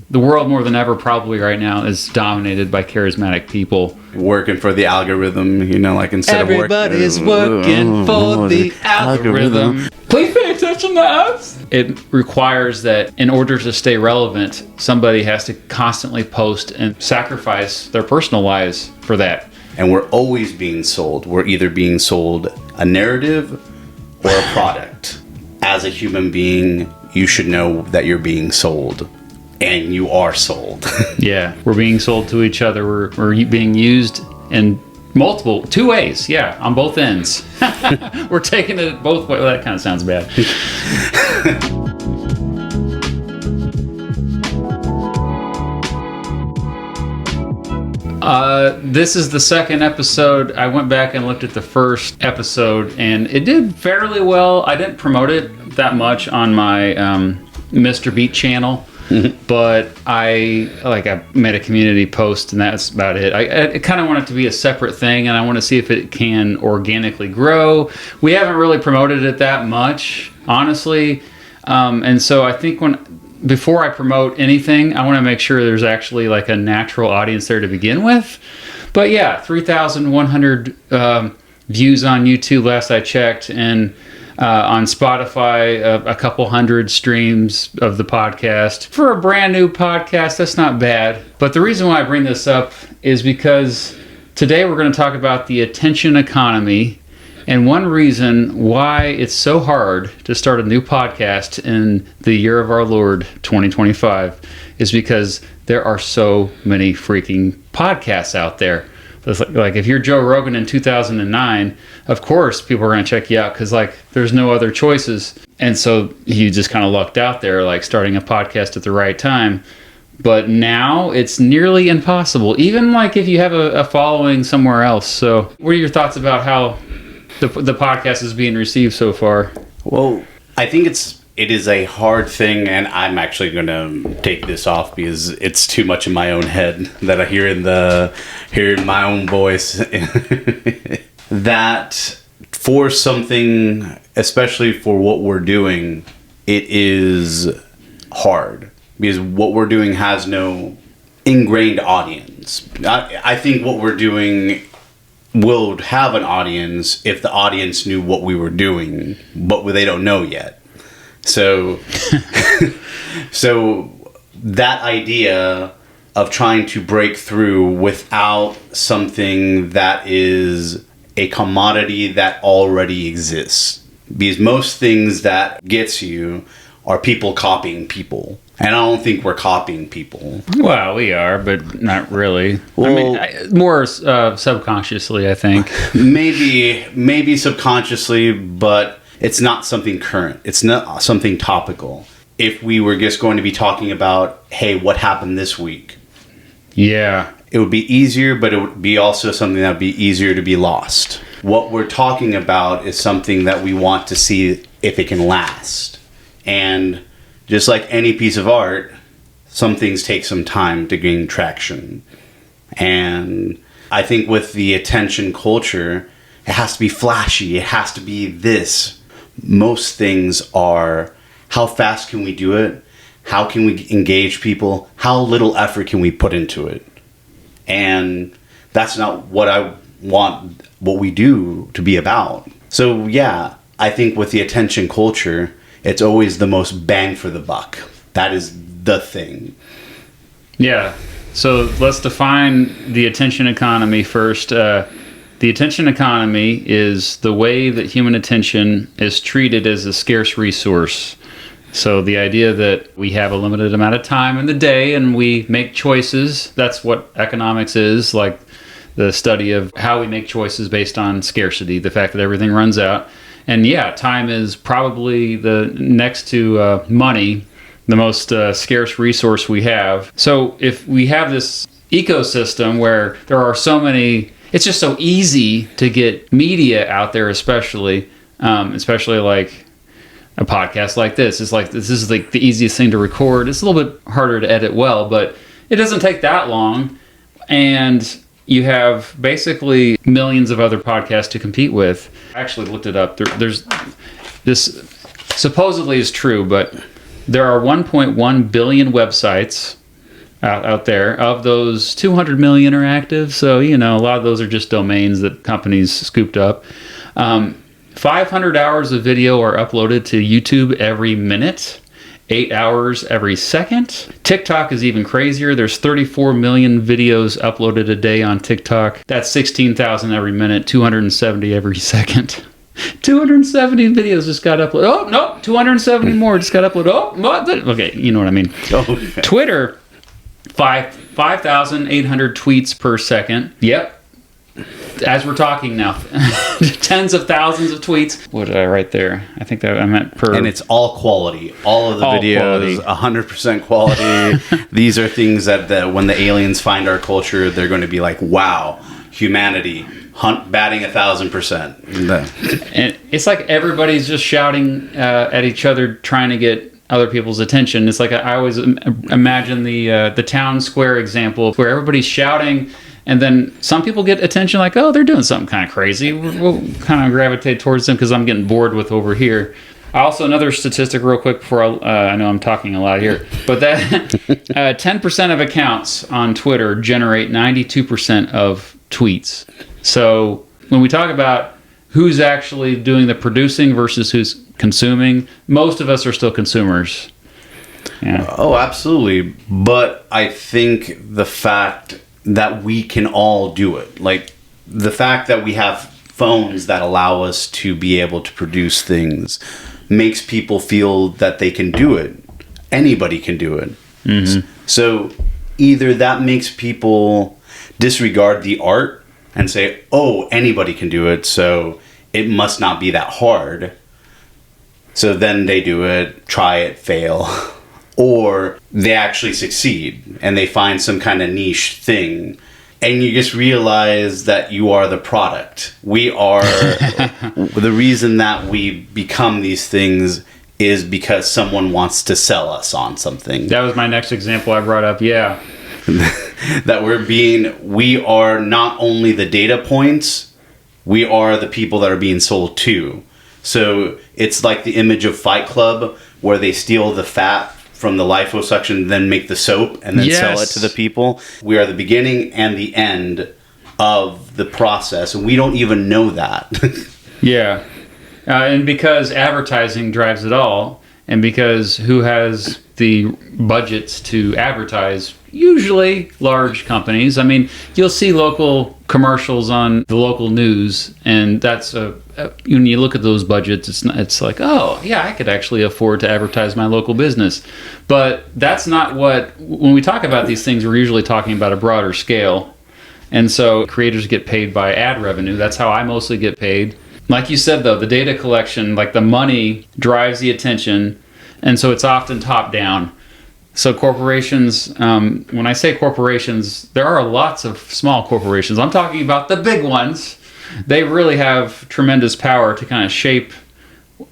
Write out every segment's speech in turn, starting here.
the world more than ever probably right now is dominated by charismatic people. Working for the algorithm, like instead Everybody's working for the algorithm. Please pay attention to us. It requires that in order to stay relevant, somebody has to constantly post and sacrifice their personal lives for that. And we're always being sold. We're either being sold a narrative or a product. As a human being, you should know that you're being sold. And you are sold. Yeah, we're being sold to each other. We're being used in two ways. Yeah, on both ends. We're taking it both ways. Well, that kind of sounds bad. This is the second episode. I went back and looked at the first episode, and it did fairly well. I didn't promote it that much on my Mr. Beat channel. Mm-hmm. But I made a community post, and that's about it. I kind of want it to be a separate thing, and I want to see if it can organically grow. We haven't really promoted it that much, honestly. And so I think before I promote anything, I want to make sure there's actually like a natural audience there to begin with. But yeah, 3,100 views on YouTube last I checked, and on Spotify, a couple hundred streams of the podcast. For a brand new podcast, that's not bad. But the reason why I bring this up is because today we're going to talk about the attention economy, and one reason why it's so hard to start a new podcast in the year of our Lord 2025 is because there are so many freaking podcasts out there. It's like if you're Joe Rogan in 2009, of course people are going to check you out because there's no other choices. And so you just kind of lucked out there, starting a podcast at the right time. But now it's nearly impossible, even if you have a following somewhere else. So what are your thoughts about how the podcast is being received so far? Well, I think it is a hard thing, and I'm actually going to take this off because it's too much in my own head that I hear in my own voice. That for something, especially for what we're doing, it is hard because what we're doing has no ingrained audience. I think what we're doing will have an audience if the audience knew what we were doing, but they don't know yet. So that idea of trying to break through without something that is a commodity that already exists. Because most things that gets you are people copying people. And I don't think we're copying people. Well, we are, but not really. Well, more subconsciously, I think. Maybe subconsciously, but it's not something current. It's not something topical. If we were just going to be talking about, hey, what happened this week? Yeah. It would be easier, but it would be also something that would be easier to be lost. What we're talking about is something that we want to see if it can last. And just like any piece of art, some things take some time to gain traction. And I think with the attention culture, it has to be flashy. It has to be this. Most things are, how fast can we do it? How can we engage people? How little effort can we put into it? And that's not what I want what we do to be about. So yeah, I think with the attention culture, it's always the most bang for the buck. That is the thing. Yeah. So let's define the attention economy first. The attention economy is the way that human attention is treated as a scarce resource. So the idea that we have a limited amount of time in the day and we make choices, that's what economics is, like the study of how we make choices based on scarcity, the fact that everything runs out. And yeah, time is probably the next to money, the most scarce resource we have. So if we have this ecosystem where there are so many, it's just so easy to get media out there, especially like a podcast like this. It's like, this is like the easiest thing to record. It's a little bit harder to edit well, but it doesn't take that long. And you have basically millions of other podcasts to compete with. I actually looked it up. There's this supposedly is true, but there are 1.1 billion websites out there. Of those, 200 million are active. So, a lot of those are just domains that companies scooped up. 500 hours of video are uploaded to YouTube every minute. 8 hours every second. TikTok is even crazier. There's 34 million videos uploaded a day on TikTok. That's 16,000 every minute, 270 every second. 270 videos just got uploaded. Oh, no, 270 more just got uploaded. Oh, what? Okay, you know what I mean. Okay. Twitter, 5,800 tweets per second. Yep. As we're talking now, tens of thousands of tweets. What did I write there? I think that I meant per. And it's all quality. All of the videos, 100% quality. These are things that when the aliens find our culture, they're going to be like, wow, humanity, batting 1,000%. And it's like everybody's just shouting at each other, trying to get other people's attention. It's like I always imagine the town square example where everybody's shouting. And then some people get attention like, oh, they're doing something kind of crazy. We'll kind of gravitate towards them because I'm getting bored with over here. Also, another statistic real quick before I know I'm talking a lot here. But that 10% of accounts on Twitter generate 92% of tweets. So when we talk about who's actually doing the producing versus who's consuming, most of us are still consumers. Yeah. Oh, absolutely. But I think the fact that we can all do it. Like the fact that we have phones that allow us to be able to produce things makes people feel that they can do it. Anybody can do it. Mm-hmm. So either that makes people disregard the art and say, oh, anybody can do it, so it must not be that hard. So then they do it, try it, fail. Or they actually succeed and they find some kind of niche thing. And you just realize that you are the product. We are the reason that we become these things is because someone wants to sell us on something. That was my next example I brought up. Yeah. That we are not only the data points, we are the people that are being sold to. So it's like the image of Fight Club where they steal the fat from the liposuction, then make the soap and then sell it to the people. We are the beginning and the end of the process, and we don't even know that. Yeah. And because advertising drives it all, and because who has the budgets to advertise? Usually large companies. I mean, you'll see local commercials on the local news, and that's when you look at those budgets, it's like, oh, yeah, I could actually afford to advertise my local business. But that's not when we talk about these things, we're usually talking about a broader scale. And so creators get paid by ad revenue. That's how I mostly get paid. Like you said, though, the data collection, like the money drives the attention, and so it's often top down. So corporations, when I say corporations, there are lots of small corporations. I'm talking about the big ones. They really have tremendous power to kind of shape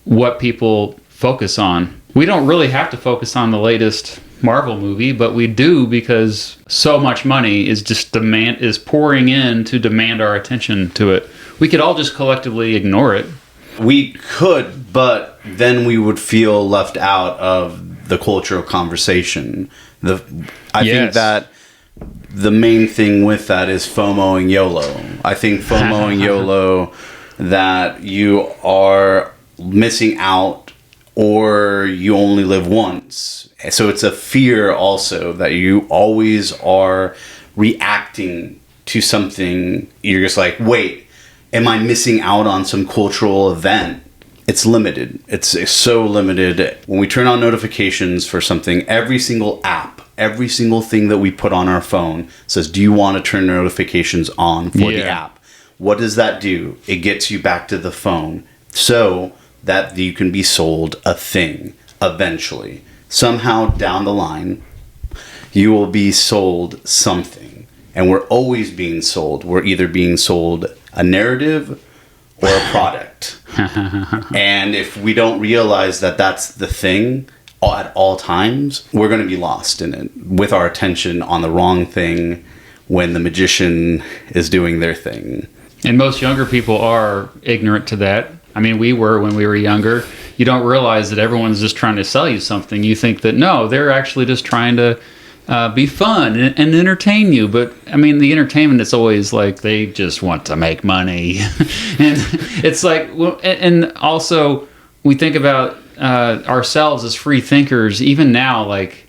what people focus on. We don't really have to focus on the latest Marvel movie, but we do because so much money is pouring in to demand our attention to it. We could all just collectively ignore it. We could, but then we would feel left out of the cultural conversation. I think that the main thing with that is FOMO and YOLO. I think FOMO and YOLO, that you are missing out or you only live once. So it's a fear also that you always are reacting to something. You're just like, wait, am I missing out on some cultural event? It's limited. It's so limited. When we turn on notifications for something, every single app, every single thing that we put on our phone says, do you want to turn notifications on for the app? What does that do? It gets you back to the phone so that you can be sold a thing eventually. Somehow down the line, you will be sold something. And we're always being sold. We're either being sold a narrative or a product. And if we don't realize that that's the thing at all times, we're going to be lost in it with our attention on the wrong thing when the magician is doing their thing. And most younger people are ignorant to that. I mean, we were when we were younger. You don't realize that everyone's just trying to sell you something. You think that, no, they're actually just trying to be fun and entertain you. But I mean, the entertainment is always like they just want to make money, and it's like, well, and also we think about ourselves as free thinkers. Even now, like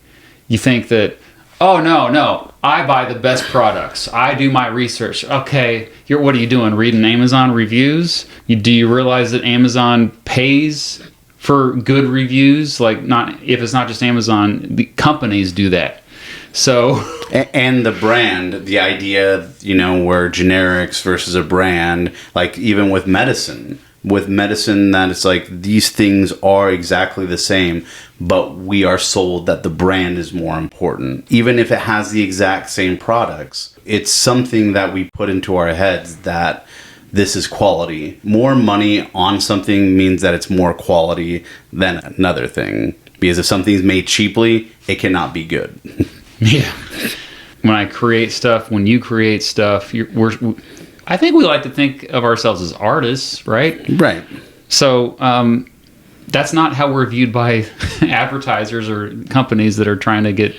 you think that, oh no, I buy the best products. I do my research. Okay, what are you doing? Reading Amazon reviews? Do you realize that Amazon pays for good reviews? Like, not if it's not just Amazon, the companies do that. So, and the brand, the idea, where generics versus a brand, like even with medicine, that it's like these things are exactly the same, but we are sold that the brand is more important. Even if it has the exact same products, it's something that we put into our heads that this is quality. More money on something means that it's more quality than another thing. Because if something's made cheaply, it cannot be good. Yeah. When you create stuff, I think we like to think of ourselves as artists, right? Right. So that's not how we're viewed by advertisers or companies that are trying to get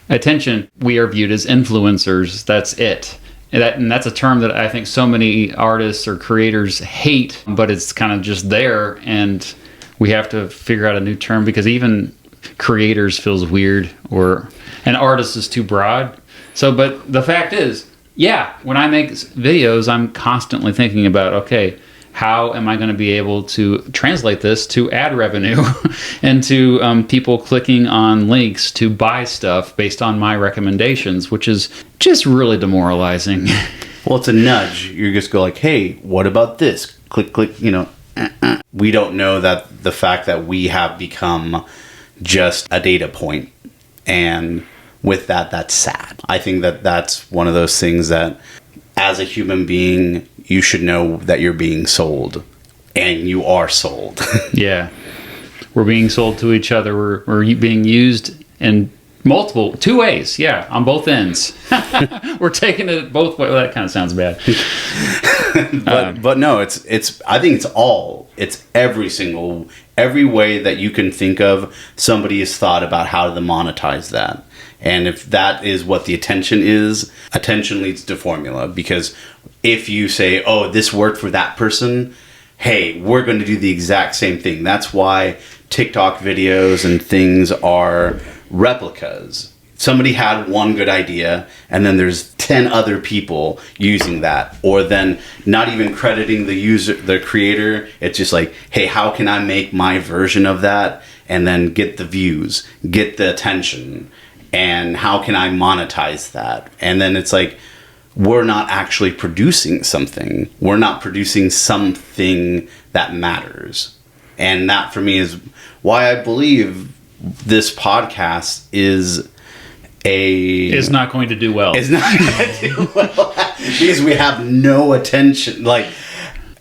attention. We are viewed as influencers. That's it. And that's a term that I think so many artists or creators hate, but it's kind of just there. And we have to figure out a new term, because even creators feels weird, or an artist is too broad. So, but the fact is, yeah, when I make videos, I'm constantly thinking about, okay, how am I going to be able to translate this to ad revenue and to people clicking on links to buy stuff based on my recommendations, which is just really demoralizing. Well, it's a nudge. You just go like, hey, what about this? Click, click, We don't know that the fact that we have become just a data point. And with that, that's sad. I think that that's one of those things that as a human being, you should know that you're being sold, and you are sold. Yeah. We're being sold to each other. We're being used in two ways. Yeah. On both ends. We're taking it both ways. Well, that kind of sounds bad. But no, I think it's every way that you can think of, somebody has thought about how to monetize that. And if that is what the attention is, attention leads to formula. Because if you say, oh, this worked for that person, hey, we're going to do the exact same thing. That's why TikTok videos and things are replicas. Somebody had one good idea, and then there's 10 other people using that. Or then not even crediting the creator. It's just like, hey, how can I make my version of that and then get the views, get the attention? And how can I monetize that? And then it's like, we're not actually producing something. We're not producing something that matters. And that for me is why I believe this podcast is not going to do well. It's not going to do well because we have no attention. Like,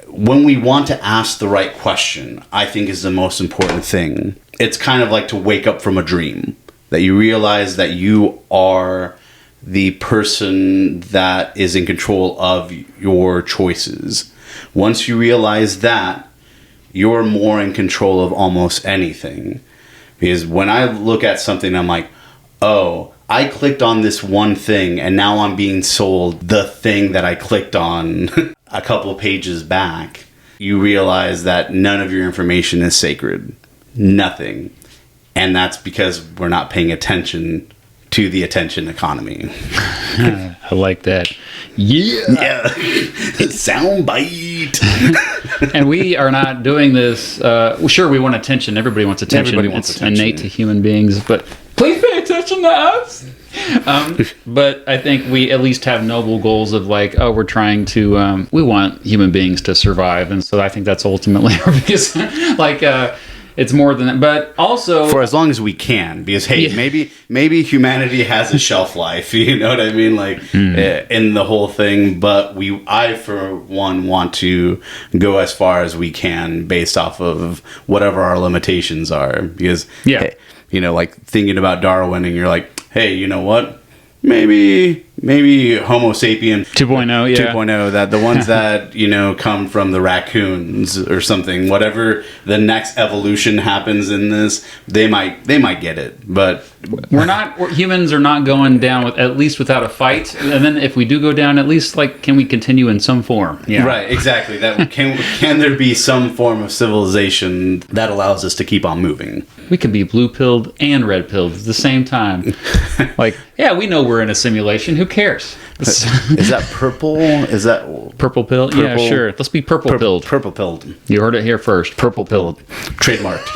when we want to ask the right question, I think is the most important thing. It's kind of like to wake up from a dream. That you realize that you are the person that is in control of your choices. Once you realize that, you're more in control of almost anything. Because when I look at something, I'm like, oh, I clicked on this one thing and now I'm being sold the thing that I clicked on a couple of pages back. You realize that none of your information is sacred. Nothing. And that's because we're not paying attention to the attention economy. I like that. Yeah. Sound bite. And we are not doing this. Sure, we want attention. Everybody wants attention. Everybody wants it's attention. Innate to human beings. But please pay attention to us. But I think we at least have noble goals of like, oh, we're trying to, we want human beings to survive. And so I think that's ultimately our biggest, it's more than that, but also for as long as we can, because hey, maybe humanity has a shelf life, you know what I mean, like in the whole thing. But I for one want to go as far as we can based off of whatever our limitations are, because like thinking about Darwin, and you're like, hey, you know what? maybe Homo sapien 2.0, yeah. 2.0, that the ones that, come from the raccoons or something, whatever the next evolution happens in this, they might get it. But humans are not going down at least without a fight. And then if we do go down, at least can we continue in some form? Yeah. Right, exactly. That can there be some form of civilization that allows us to keep on moving? We could be blue-pilled and red-pilled at the same time. We know we're in a simulation. Who cares? Is that purple? Is that purple pill? Yeah, sure. Let's be purple-pilled. Purple-pilled. You heard it here first. Purple-pilled. Trademarked.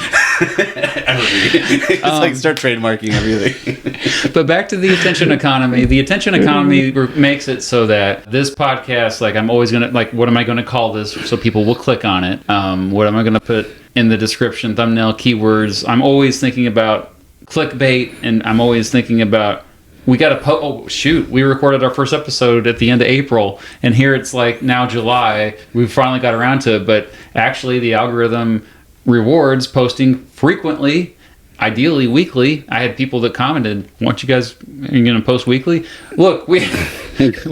It's start trademarking everything. But back to the attention economy. The attention economy makes it so that this podcast, I'm always going to, what am I going to call this so people will click on it? What am I going to put in the description, thumbnail, keywords? I'm always thinking about clickbait, and I'm always thinking about, we got to we recorded our first episode at the end of April, and here it's now July. We finally got around to it, but actually the algorithm rewards posting frequently, ideally weekly. I had people that commented, are you going to post weekly? Look, we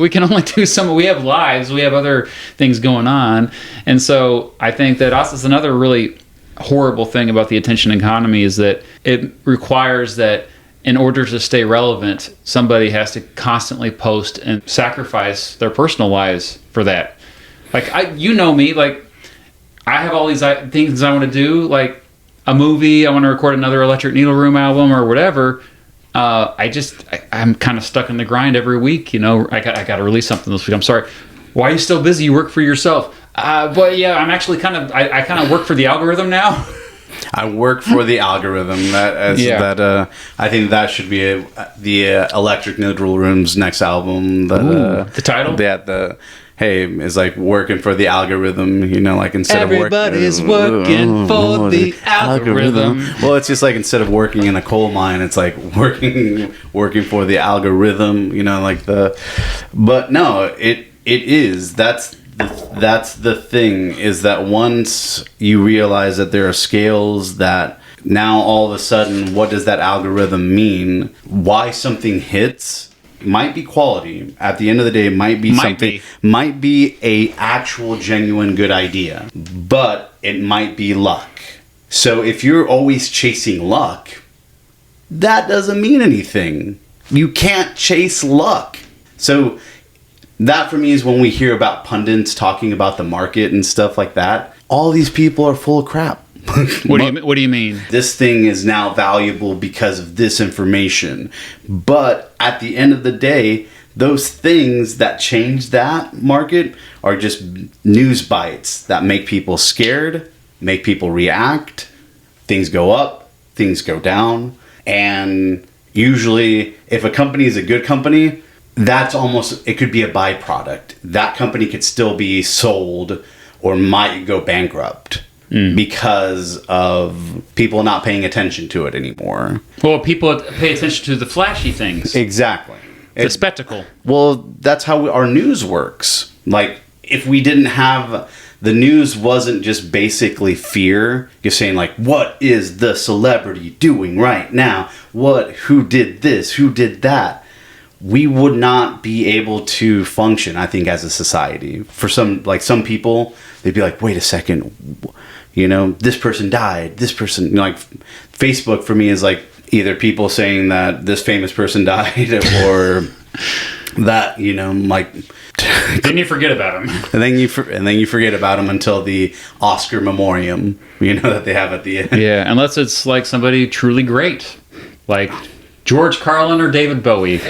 can only do some. We have lives, we have other things going on. And so I think that also is another really horrible thing about the attention economy, is that it requires that in order to stay relevant, somebody has to constantly post and sacrifice their personal lives for that. Me, I have all these things I want to do, like a movie. I want to record another Electric Needle Room album or whatever. I'm kind of stuck in the grind every week. I got to release something this week. I'm sorry. Why are you still busy? You work for yourself. But yeah, I'm actually I kind of work for the algorithm now. I work for the algorithm. I think that should be the Electric Needle Room's next album. The title? Yeah, is working for the algorithm, instead everybody's working for the algorithm. Well, it's just instead of working in a coal mine, it's working for the algorithm, but no, it is. That's the thing, is that once you realize that there are scales, that now all of a sudden, what does that algorithm mean? Why something hits might be quality. At the end of the day, might be a actual genuine good idea, but it might be luck. So if you're always chasing luck, that doesn't mean anything. You can't chase luck. So that for me is when we hear about pundits talking about the market and stuff like that. All these people are full of crap. What do you mean? This thing is now valuable because of this information. But at the end of the day, those things that change that market are just news bites that make people scared, make people react. Things go up, things go down. And usually, if a company is a good company, it could be a byproduct. That company could still be sold or might go bankrupt because of people not paying attention to it anymore. Well, people pay attention to the flashy things. Exactly. The spectacle. Well, that's how our news works. If we didn't have... The news wasn't just basically fear, just saying what is the celebrity doing right now? Who did this? Who did that? We would not be able to function, I think, as a society. For some people, they'd be like, wait a second, this person died, this person, Facebook for me is either people saying that this famous person died or that, Then you forget about him. And then you forget about him until the Oscar memoriam, that they have at the end. Yeah, unless it's somebody truly great, like George Carlin or David Bowie.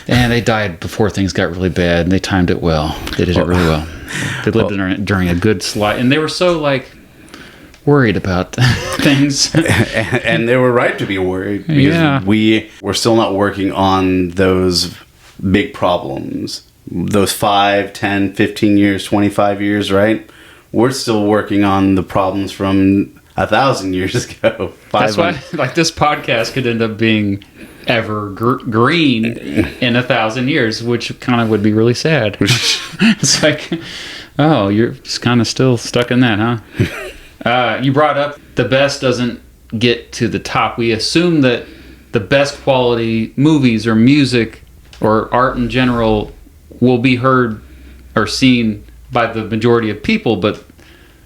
And they died before things got really bad, and they timed it well. They did it really well. They lived during a good slide, and they were so worried about things. And they were right to be worried, because we're still not working on those big problems. Those 5, 10, 15 years, 25 years, right? We're still working on the problems from 1,000 years ago. That's why this podcast could end up being evergreen in 1,000 years, which kind of would be really sad. It's you're just kind of still stuck in that, huh? You brought up the best doesn't get to the top. We assume that the best quality movies or music or art in general will be heard or seen by the majority of people, but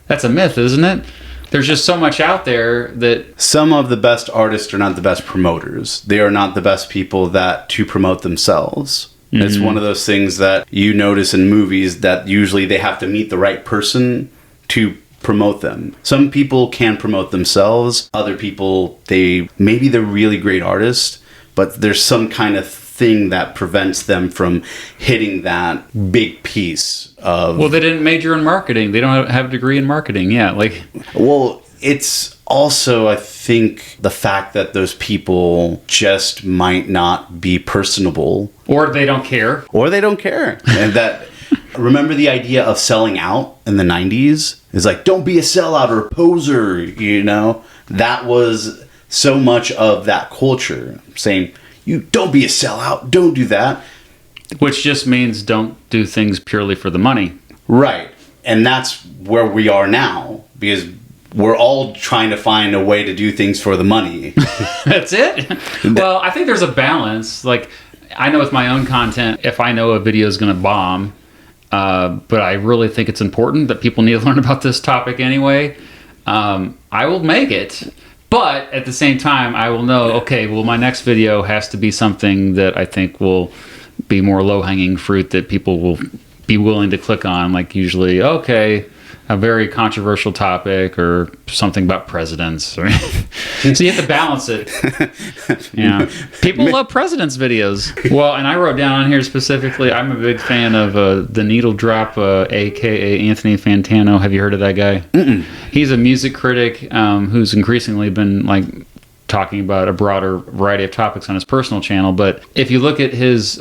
that's a myth, isn't it? There's just so much out there that... Some of the best artists are not the best promoters. They are not the best people to promote themselves. Mm-hmm. It's one of those things that you notice in movies that usually they have to meet the right person to promote them. Some people can promote themselves. Other people, maybe they're really great artists, but there's some kind of thing that prevents them from hitting that big piece of... Well, they didn't major in marketing. They don't have a degree in marketing. Yeah, like... Well, it's also, I think, the fact that those people just might not be personable. Or they don't care. And that... Remember the idea of selling out in the 90s? It's like, don't be a sellout or a poser, you know? That was so much of that culture, saying... You don't be a sellout. Don't do that. Which just means don't do things purely for the money. Right. And that's where we are now. Because we're all trying to find a way to do things for the money. That's it? Well, I think there's a balance. Like, I know with my own content, if I know a video is going to bomb, but I really think it's important that people need to learn about this topic anyway, I will make it. But at the same time, I will know, okay, well, my next video has to be something that I think will be more low-hanging fruit that people will be willing to click on. Like usually, okay, a very controversial topic or something about presidents. So you have to balance it. Yeah, people love presidents' videos. Well, and I wrote down on here specifically, I'm a big fan of The Needle Drop, a.k.a. Anthony Fantano. Have you heard of that guy? Mm-mm. He's a music critic who's increasingly been like talking about a broader variety of topics on his personal channel. But if you look at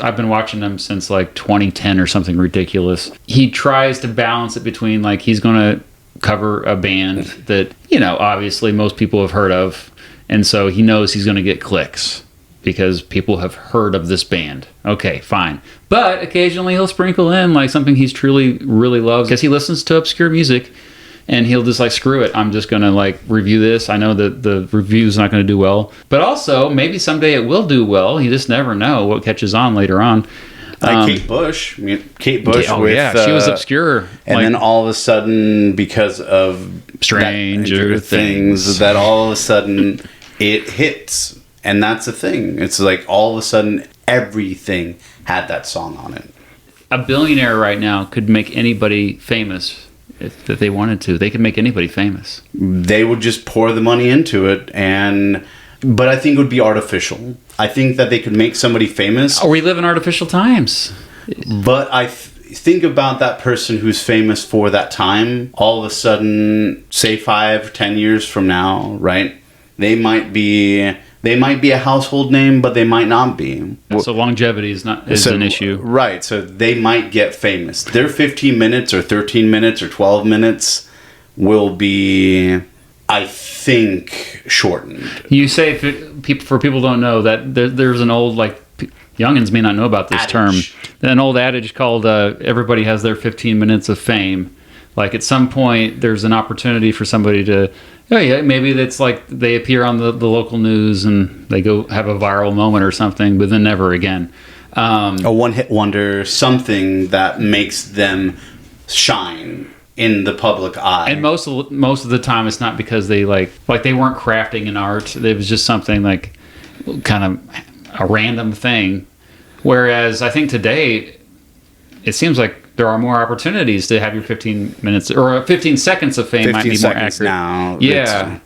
I've been watching him since like 2010 or something ridiculous. He tries to balance it between like he's going to cover a band that, you know, obviously most people have heard of. And so he knows he's going to get clicks because people have heard of this band. Okay, fine. But occasionally he'll sprinkle in like something he's truly, really loves because he listens to obscure music. And he'll just like, screw it, I'm just going to like review this. I know that the review's not going to do well. But also, maybe someday it will do well. You just never know what catches on later on. Like Kate Bush. I mean, Kate Bush she was obscure. And like, then all of a sudden, because of Stranger Things, that all of a sudden it hits. And that's the thing. It's like all of a sudden everything had that song on it. A billionaire right now could make anybody famous. If they wanted to, they could make anybody famous. They would just pour the money into it, but I think it would be artificial. I think that they could make somebody famous. Oh, we live in artificial times. But I think about that person who's famous for that time. All of a sudden, say 5, 10 years from now, right? They might be a household name, but they might not be. So longevity is an issue. Right. So they might get famous. Their 15 minutes or 13 minutes or 12 minutes will be, I think, shortened. You say for people don't know that there's an old, like, youngins may not know about this term. An old adage called everybody has their 15 minutes of fame. Like at some point there's an opportunity for somebody to... Oh yeah, maybe that's like they appear on the local news and they go have a viral moment or something, but then never again. A one-hit wonder, something that makes them shine in the public eye. And most of the time, it's not because they like they weren't crafting an art. It was just something like kind of a random thing. Whereas I think today, it seems like there are more opportunities to have your 15 minutes or 15 seconds of fame might be more accurate. Now, yeah.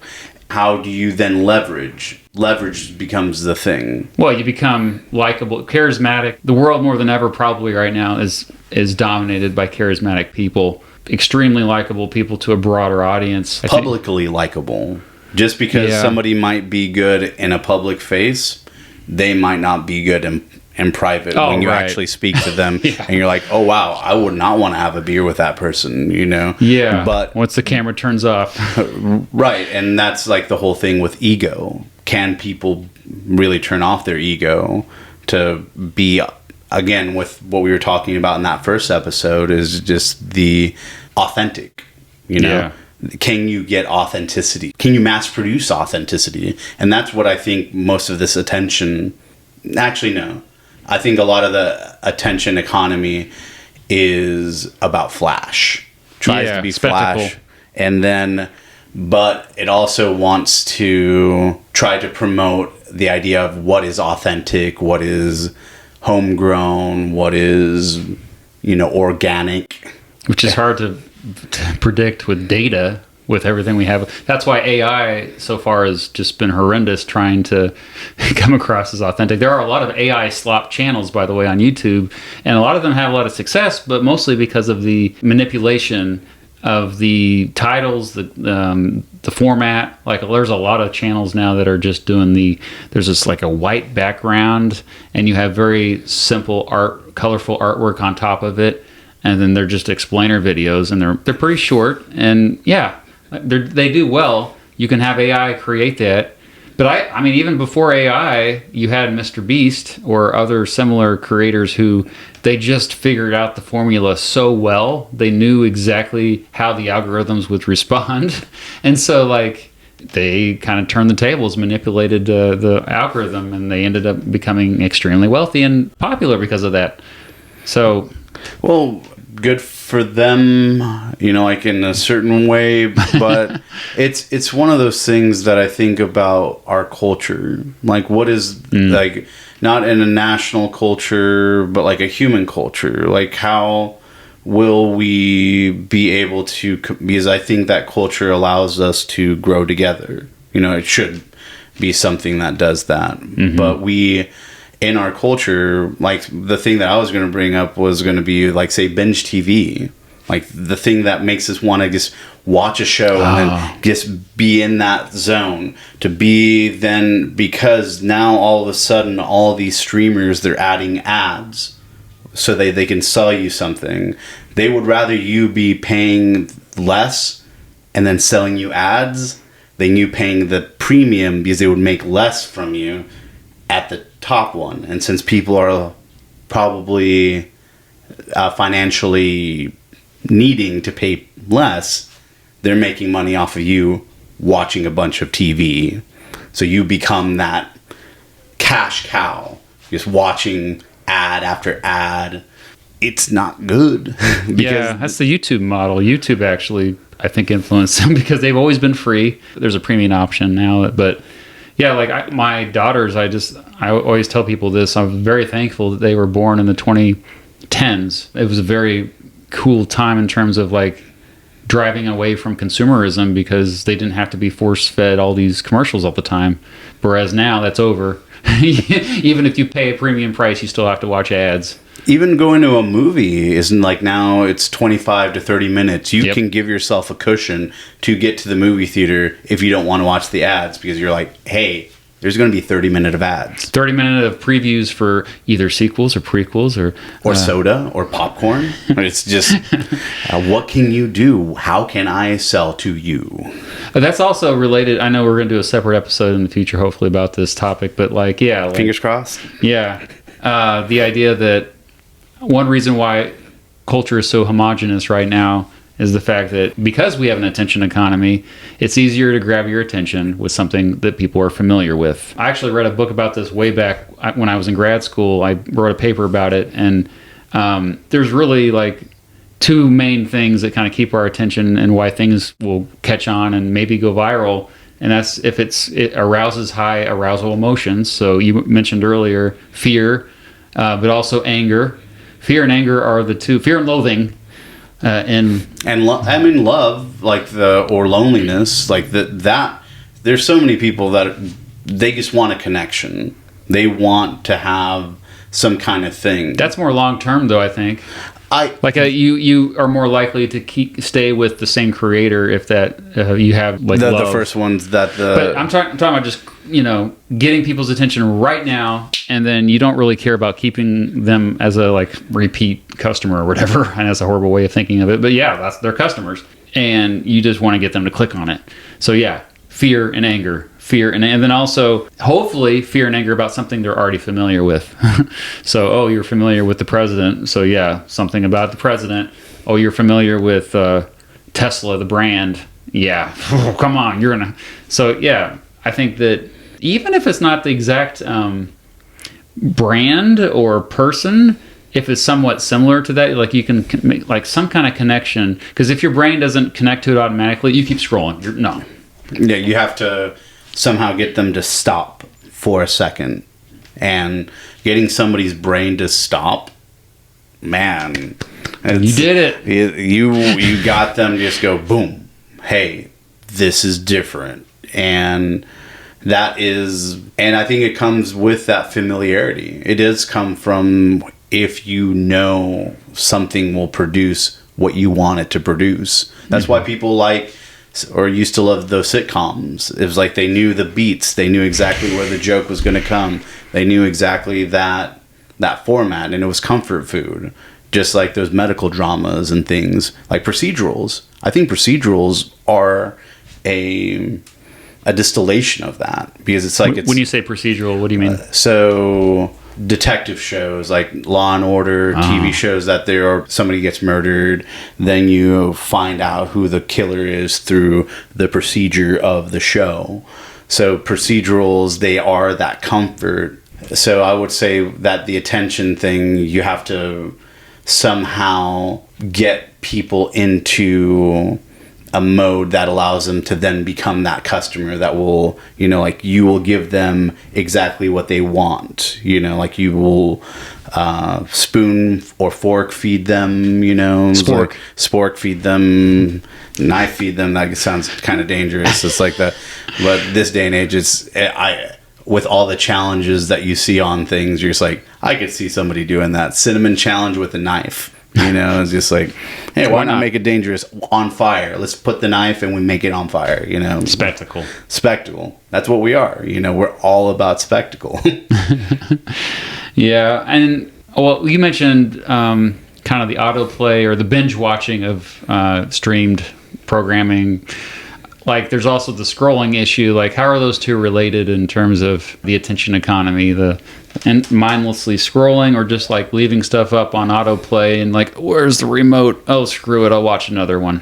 How do you then leverage? Leverage becomes the thing. Well, you become likable, charismatic. The world more than ever probably right now is dominated by charismatic people, extremely likable people to a broader audience. Publicly likable. Just because somebody might be good in a public face, they might not be good in private when you actually speak to them. And you're like, oh wow, I would not want to have a beer with that person, you know? Yeah. But once the camera turns off. Right. And that's like the whole thing with ego. Can people really turn off their ego to be, again, with what we were talking about in that first episode, is just the authentic, you know? Yeah. Can you get authenticity? Can you mass produce authenticity? And that's what I think most of this attention... Actually, no. I think a lot of the attention economy is about flash. Tries to be spectacle. flash. And then, but it also wants to try to promote the idea of what is authentic, what is homegrown, what is, organic. Which is hard to predict with data, with everything we have. That's why AI so far has just been horrendous trying to come across as authentic. There are a lot of AI slop channels, by the way, on YouTube, and a lot of them have a lot of success, but mostly because of the manipulation of the titles, the format. Like, there's a lot of channels now that are just doing there's just like a white background, and you have very simple colorful artwork on top of it, and then they're just explainer videos, and they're pretty short, and yeah, they do well. You can have AI create that. But I mean, even before AI, you had Mr. Beast or other similar creators who they just figured out the formula so well. They knew exactly how the algorithms would respond. And so, like, they kind of turned the tables, manipulated the algorithm, and they ended up becoming extremely wealthy and popular because of that. So, well, good for them, like in a certain way, but it's one of those things that I think about our culture. Like, what is like, not in a national culture, but like a human culture. Like, how will we be able to, because I think that culture allows us to grow together. It should be something that does that. But we, in our culture, like, the thing that I was going to bring up was going to be, like, say, binge TV. Like, the thing that makes us want to just watch a show and then just be in that zone. To be then, because now all of a sudden, all these streamers, they're adding ads so they can sell you something. They would rather you be paying less and then selling you ads than you paying the premium, because they would make less from you at the top one. And since people are probably financially needing to pay less, they're making money off of you watching a bunch of TV. So you become that cash cow, just watching ad after ad. It's not good. Yeah, that's the YouTube model. YouTube actually, I think, influenced them because they've always been free. There's a premium option now, but yeah, like my daughters, I always tell people this. I'm very thankful that they were born in the 2010s. It was a very cool time in terms of, like, driving away from consumerism, because they didn't have to be force-fed all these commercials all the time. Whereas now that's over. Even if you pay a premium price, you still have to watch ads. Even going to a movie isn't like, now it's 25 to 30 minutes. You can give yourself a cushion to get to the movie theater if you don't want to watch the ads, because you're like, hey, there's going to be 30 minutes of ads. 30 minutes of previews for either sequels or prequels or soda or popcorn. It's just, what can you do? How can I sell to you? That's also related. I know we're going to do a separate episode in the future, hopefully, about this topic. But, like, yeah. Like, fingers crossed. Yeah. The idea that one reason why culture is so homogenous right now is the fact that because we have an attention economy, it's easier to grab your attention with something that people are familiar with. I actually read a book about this way back when I was in grad school. I wrote a paper about it, and there's really, like, two main things that kind of keep our attention and why things will catch on and maybe go viral. And that's if it arouses high arousal emotions. So you mentioned earlier fear, but also anger. Fear and anger are the two. Fear and loathing. Love, like, or loneliness, like that. There's so many people that they just want a connection. They want to have some kind of thing. That's more long term, though, I think. You are more likely to stay with the same creator if that you have, like, love. The first ones that the. But I'm talking about just, getting people's attention right now, and then you don't really care about keeping them as a, like, repeat customer or whatever. And that's a horrible way of thinking of it, but yeah, that's their customers, and you just want to get them to click on it. So yeah, fear and anger. Fear and then also hopefully fear and anger about something they're already familiar with. So, you're familiar with the president, so yeah, something about the president. You're familiar with Tesla, the brand. Yeah, come on, so yeah, I think that even if it's not the exact brand or person, if it's somewhat similar to that, like you can make like some kind of connection. Because if your brain doesn't connect to it automatically, you keep scrolling. No. Yeah, you have to somehow get them to stop for a second. And getting somebody's brain to stop, man. You did it. You got them to just go, boom. Hey, this is different. And that is, and I think it comes with that familiarity. It does come from if you know something will produce what you want it to produce. That's why people like or used to love those sitcoms. It was like they knew the beats. They knew exactly where the joke was going to come. They knew exactly that format, and it was comfort food. Just like those medical dramas and things like procedurals. I think procedurals are a distillation of that, because it's like when you say procedural, what do you mean? So detective shows like Law and Order, TV shows that somebody gets murdered, then you find out who the killer is through the procedure of the show. So procedurals, they are that comfort. So I would say that the attention thing, you have to somehow get people into a mode that allows them to then become that customer that will, like you will give them exactly what they want, like you will spoon or fork feed them, spork feed them, knife feed them. That sounds kind of dangerous. It's like that. But this day and age, with all the challenges that you see on things, you're just like, I could see somebody doing that cinnamon challenge with a knife. It's just like, hey, why not make it dangerous? On fire. Let's put the knife and we make it on fire, Spectacle. That's what we are. We're all about spectacle. Yeah. And, well, you mentioned kind of the autoplay or the binge watching of streamed programming. Like, there's also the scrolling issue. Like, how are those two related in terms of the attention economy, and mindlessly scrolling, or just like leaving stuff up on autoplay and like, where's the remote? Oh, screw it, I'll watch another one.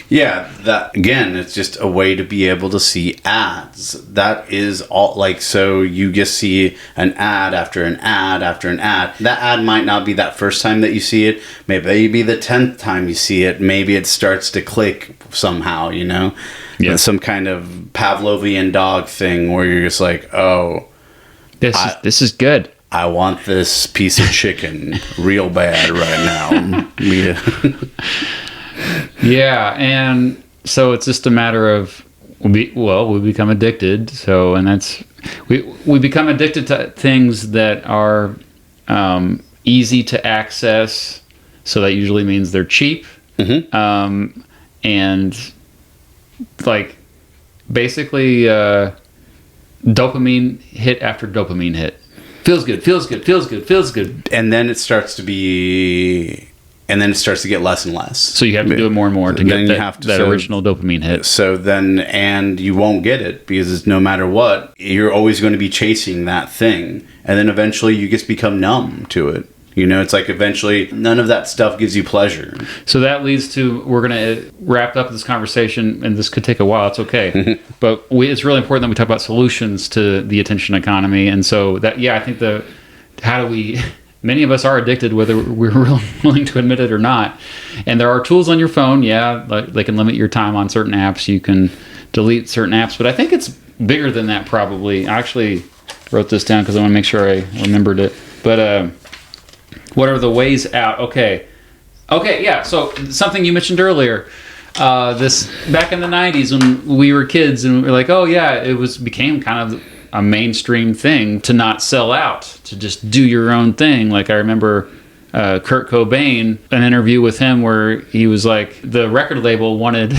Yeah, that again, it's just a way to be able to see ads. That is all. Like, so you just see an ad after an ad after an ad. That ad might not be that first time that you see it. Maybe the 10th time you see it. Maybe it starts to click somehow. Yeah. Some kind of Pavlovian dog thing where you're just like, oh, this is good. I want this piece of chicken real bad right now. Yeah, and so it's just a matter of we become addicted. So, and that's we become addicted to things that are easy to access. So that usually means they're cheap, and like basically dopamine hit after dopamine hit. Feels good. And then it starts to get less and less. So you have to do it more and more to get that original dopamine hit. So then, and you won't get it because it's no matter what, you're always going to be chasing that thing. And then eventually you just become numb to it. It's like eventually none of that stuff gives you pleasure. So that leads to, we're going to wrap up this conversation, and this could take a while. It's okay. But it's really important that we talk about solutions to the attention economy. And so that, I think many of us are addicted, whether we're willing to admit it or not. And there are tools on your phone. They can limit your time on certain apps. You can delete certain apps. But I think it's bigger than that, probably. I actually wrote this down because I want to make sure I remembered it. But what are the ways out? Okay, yeah. So something you mentioned earlier, this back in the 90s when we were kids, and we were like, oh yeah, became kind of a mainstream thing to not sell out, to just do your own thing. Like, I remember Kurt Cobain, an interview with him where he was like, the record label wanted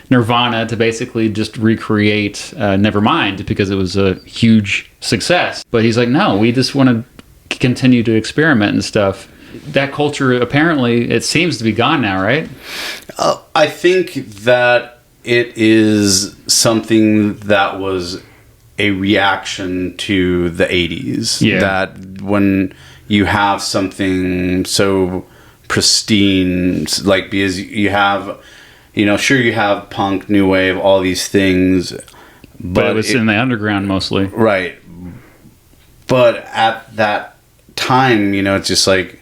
Nirvana to basically just recreate Nevermind because it was a huge success. But he's like, no, we just want to continue to experiment and stuff. That culture, apparently, it seems to be gone now, right? I think that it is something that was a reaction to the 80s. Yeah. That when you have something so pristine, like, because you have, sure, you have punk, new wave, all these things, but it was in the underground mostly. Right. But at that time, you know, it's just like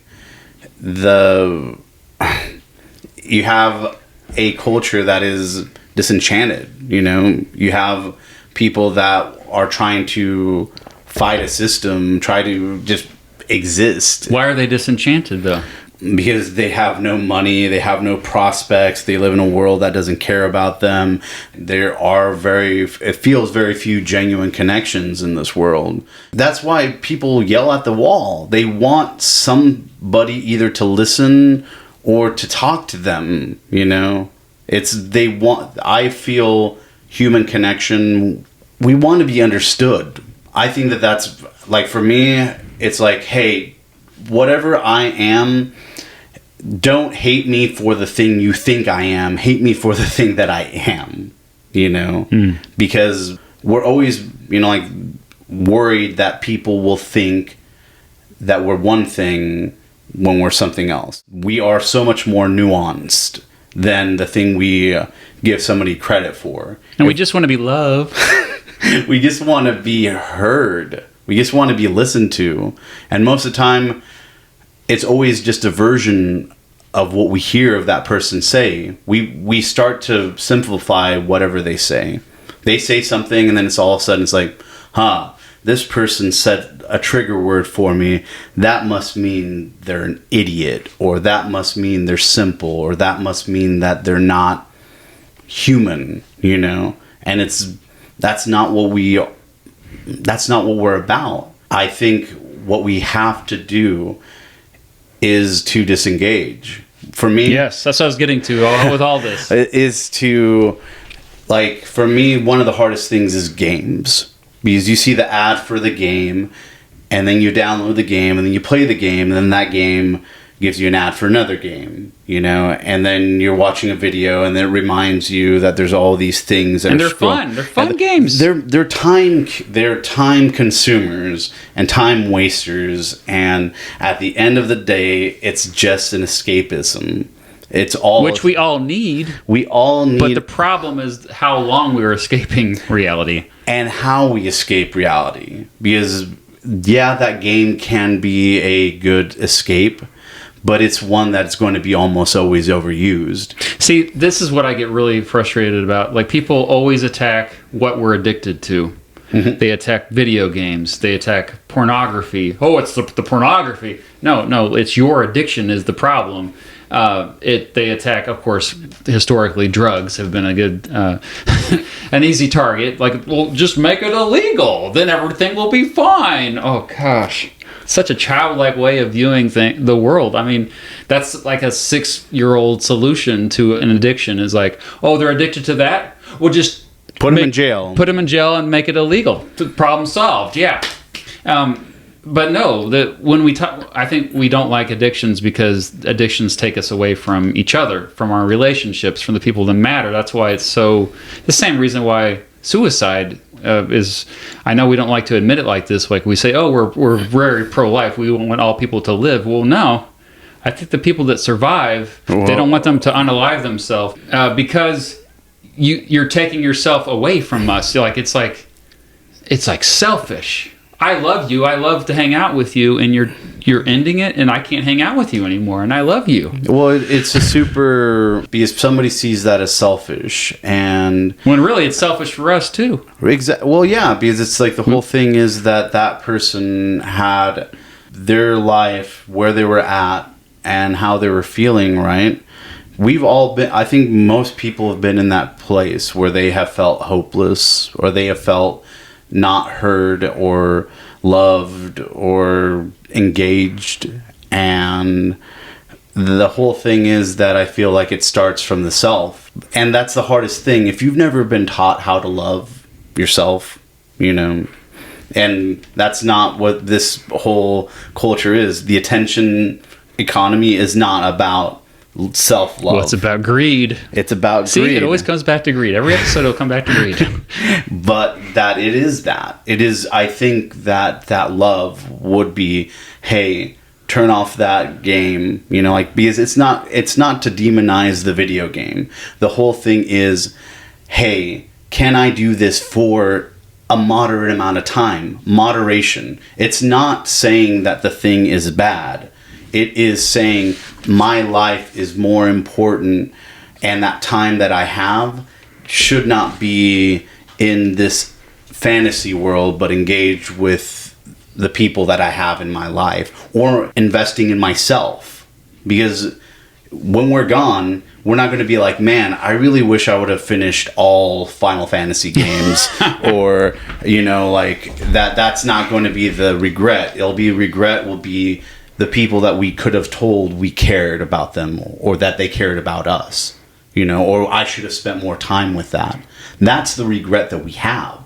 you have a culture that is disenchanted. You know, you have people that are trying to fight a system, try to just exist. Why are they disenchanted, though? Because they have no money, they have no prospects, they live in a world that doesn't care about them. It feels very few genuine connections in this world. That's why people yell at the wall. They want somebody either to listen or to talk to them, you know? I feel human connection. We want to be understood. I think that's, like, for me, it's like, hey, whatever I am, don't hate me for the thing you think I am. Hate me for the thing that I am, you know? Because we're always, you know, like, worried that people will think that we're one thing when we're something else. We are so much more nuanced than the thing we give somebody credit for. And we just want to be loved. We just want to be heard. We just want to be listened to. And most of the time, it's always just a version of what we hear of that person say. We start to simplify whatever they say. They say something, and then it's all of a sudden, it's like, this person said a trigger word for me. That must mean they're an idiot, or that must mean they're simple, or that must mean that they're not human, you know? And that's not what we're about. I think what we have to do is to disengage. For me, yes, that's what I was getting to with all this. Is to, like, for me, one of the hardest things is games. Because you see the ad for the game, and then you download the game, and then you play the game, and then that game gives you an ad for another game, you know, and then you're watching a video, and then it reminds you that there's all these things, and they're fun. They're fun games. They're time consumers and time wasters, and at the end of the day, it's just an escapism. It's all, which we all need. We all need. But the problem is how long we're escaping reality. And how we escape reality. Because, yeah, that game can be a good escape, but it's one that's going to be almost always overused. See, this is what I get really frustrated about. Like, people always attack what we're addicted to. Mm-hmm. They attack video games. They attack pornography. Oh, it's the pornography. No, it's your addiction is the problem. They attack, of course, historically, drugs have been a good, an easy target. Like, well, just make it illegal, then everything will be fine. Oh, gosh. Such a childlike way of viewing the world. I mean, that's like a 6-year-old solution to an addiction is like, oh, they're addicted to that? Well, just put them in jail. Put them in jail and make it illegal. Problem solved, yeah. But no, when we talk, I think we don't like addictions because addictions take us away from each other, from our relationships, from the people that matter. That's why it's so. The same reason why suicide is. I know we don't like to admit it like this. Like we say, oh, we're very pro-life. We want all people to live. Well, no. I think the people that survive, they don't want them to unalive themselves because you're taking yourself away from us. It's like selfish. I love you. I love to hang out with you, and you're ending it, and I can't hang out with you anymore, and I love you. Well, it's a super because somebody sees that as selfish, and when really it's selfish for us too. Well, yeah, because it's like the whole thing is that person had their life where they were at and how they were feeling. Right? We've all been. I think most people have been in that place where they have felt hopeless, or they have felt not heard or loved or engaged, and the whole thing is that I feel like it starts from the self, and that's the hardest thing. If you've never been taught how to love yourself, you know, and that's not what this whole culture is. The attention economy is not about self-love. Well, it's about greed. It's about greed. See, it always comes back to greed. Every episode will come back to greed. But it is, I think that love would be, hey, turn off that game, you know, like, because it's not to demonize the video game. The whole thing is, hey, can I do this for a moderate amount of time. Moderation. It's not saying that the thing is bad. It is saying my life is more important, and that time that I have should not be in this fantasy world, but engaged with the people that I have in my life, or investing in myself. Because when we're gone, we're not going to be like, man, I really wish I would have finished all Final Fantasy games. Or, like that's not going to be the regret. Regret will be the people that we could have told we cared about them, or that they cared about us, or I should have spent more time with that. That's the regret that we have.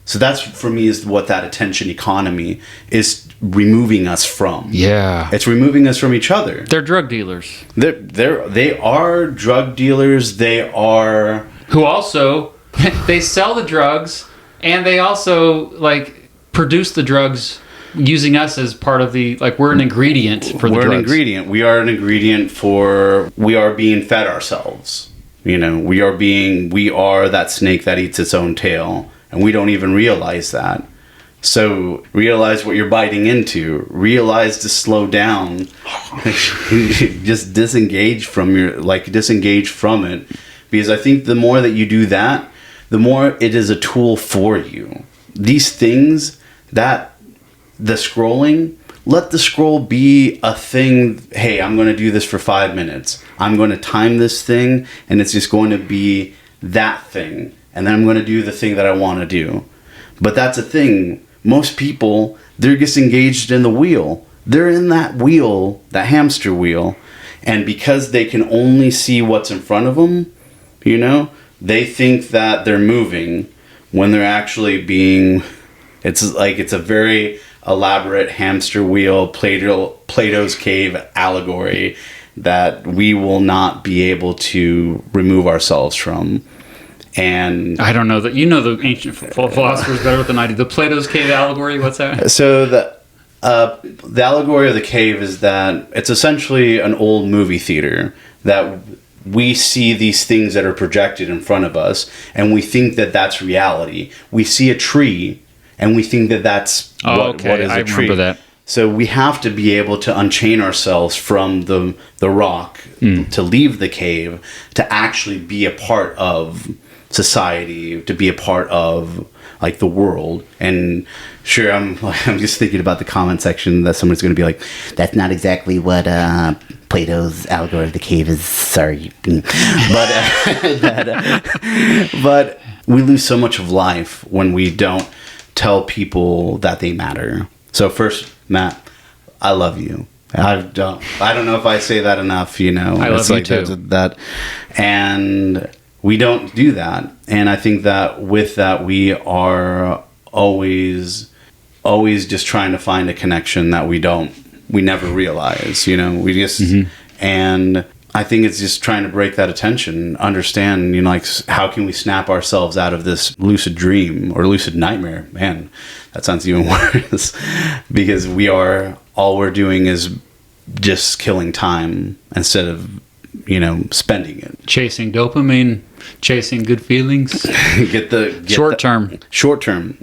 So that's, for me, is what that attention economy is removing us from. Yeah. It's removing us from each other. They're drug dealers. They are drug dealers. They are... Who also, they sell the drugs, and they also, produce the drugs using us as part of the... we're an ingredient for the drugs. We're an ingredient. We are an ingredient for... We are being fed ourselves. We are that snake that eats its own tail. And we don't even realize that. So realize what you're biting into. Realize to slow down. Just disengage from it. Because I think the more that you do that, the more it is a tool for you. These things, that the scrolling, let the scroll be a thing. Hey, I'm going to do this for 5 minutes. I'm going to time this thing, and it's just going to be that thing. And then I'm going to do the thing that I want to do. But that's a thing. Most people, they're just engaged in the wheel. They're in that wheel, that hamster wheel. And because they can only see what's in front of them, they think that they're moving when they're actually being... It's a very elaborate hamster wheel, Plato's cave allegory that we will not be able to remove ourselves from. And I don't know that the ancient philosophers better than I do. The Plato's cave allegory, what's that? So the allegory of the cave is that it's essentially an old movie theater that we see these things that are projected in front of us, and we think that that's reality. We see a tree, and we think that that's what is a tree. I remember that. So we have to be able to unchain ourselves from the rock, to leave the cave, to actually be a part of society, to be a part of the world. And sure, I'm just thinking about the comment section that someone's going to be like, that's not exactly what Plato's allegory of the cave is. Sorry. But we lose so much of life when we don't tell people that they matter. So first, Matt, I love you. I don't know if I say that enough, I love you too. That, and we don't do that. And I think that with that, we are always just trying to find a connection that we never realize, we just, and I think it's just trying to break that attention, understand, how can we snap ourselves out of this lucid dream or lucid nightmare? Man, that sounds even worse, because all we're doing is just killing time instead of, spending it. Chasing dopamine, chasing good feelings. Short term.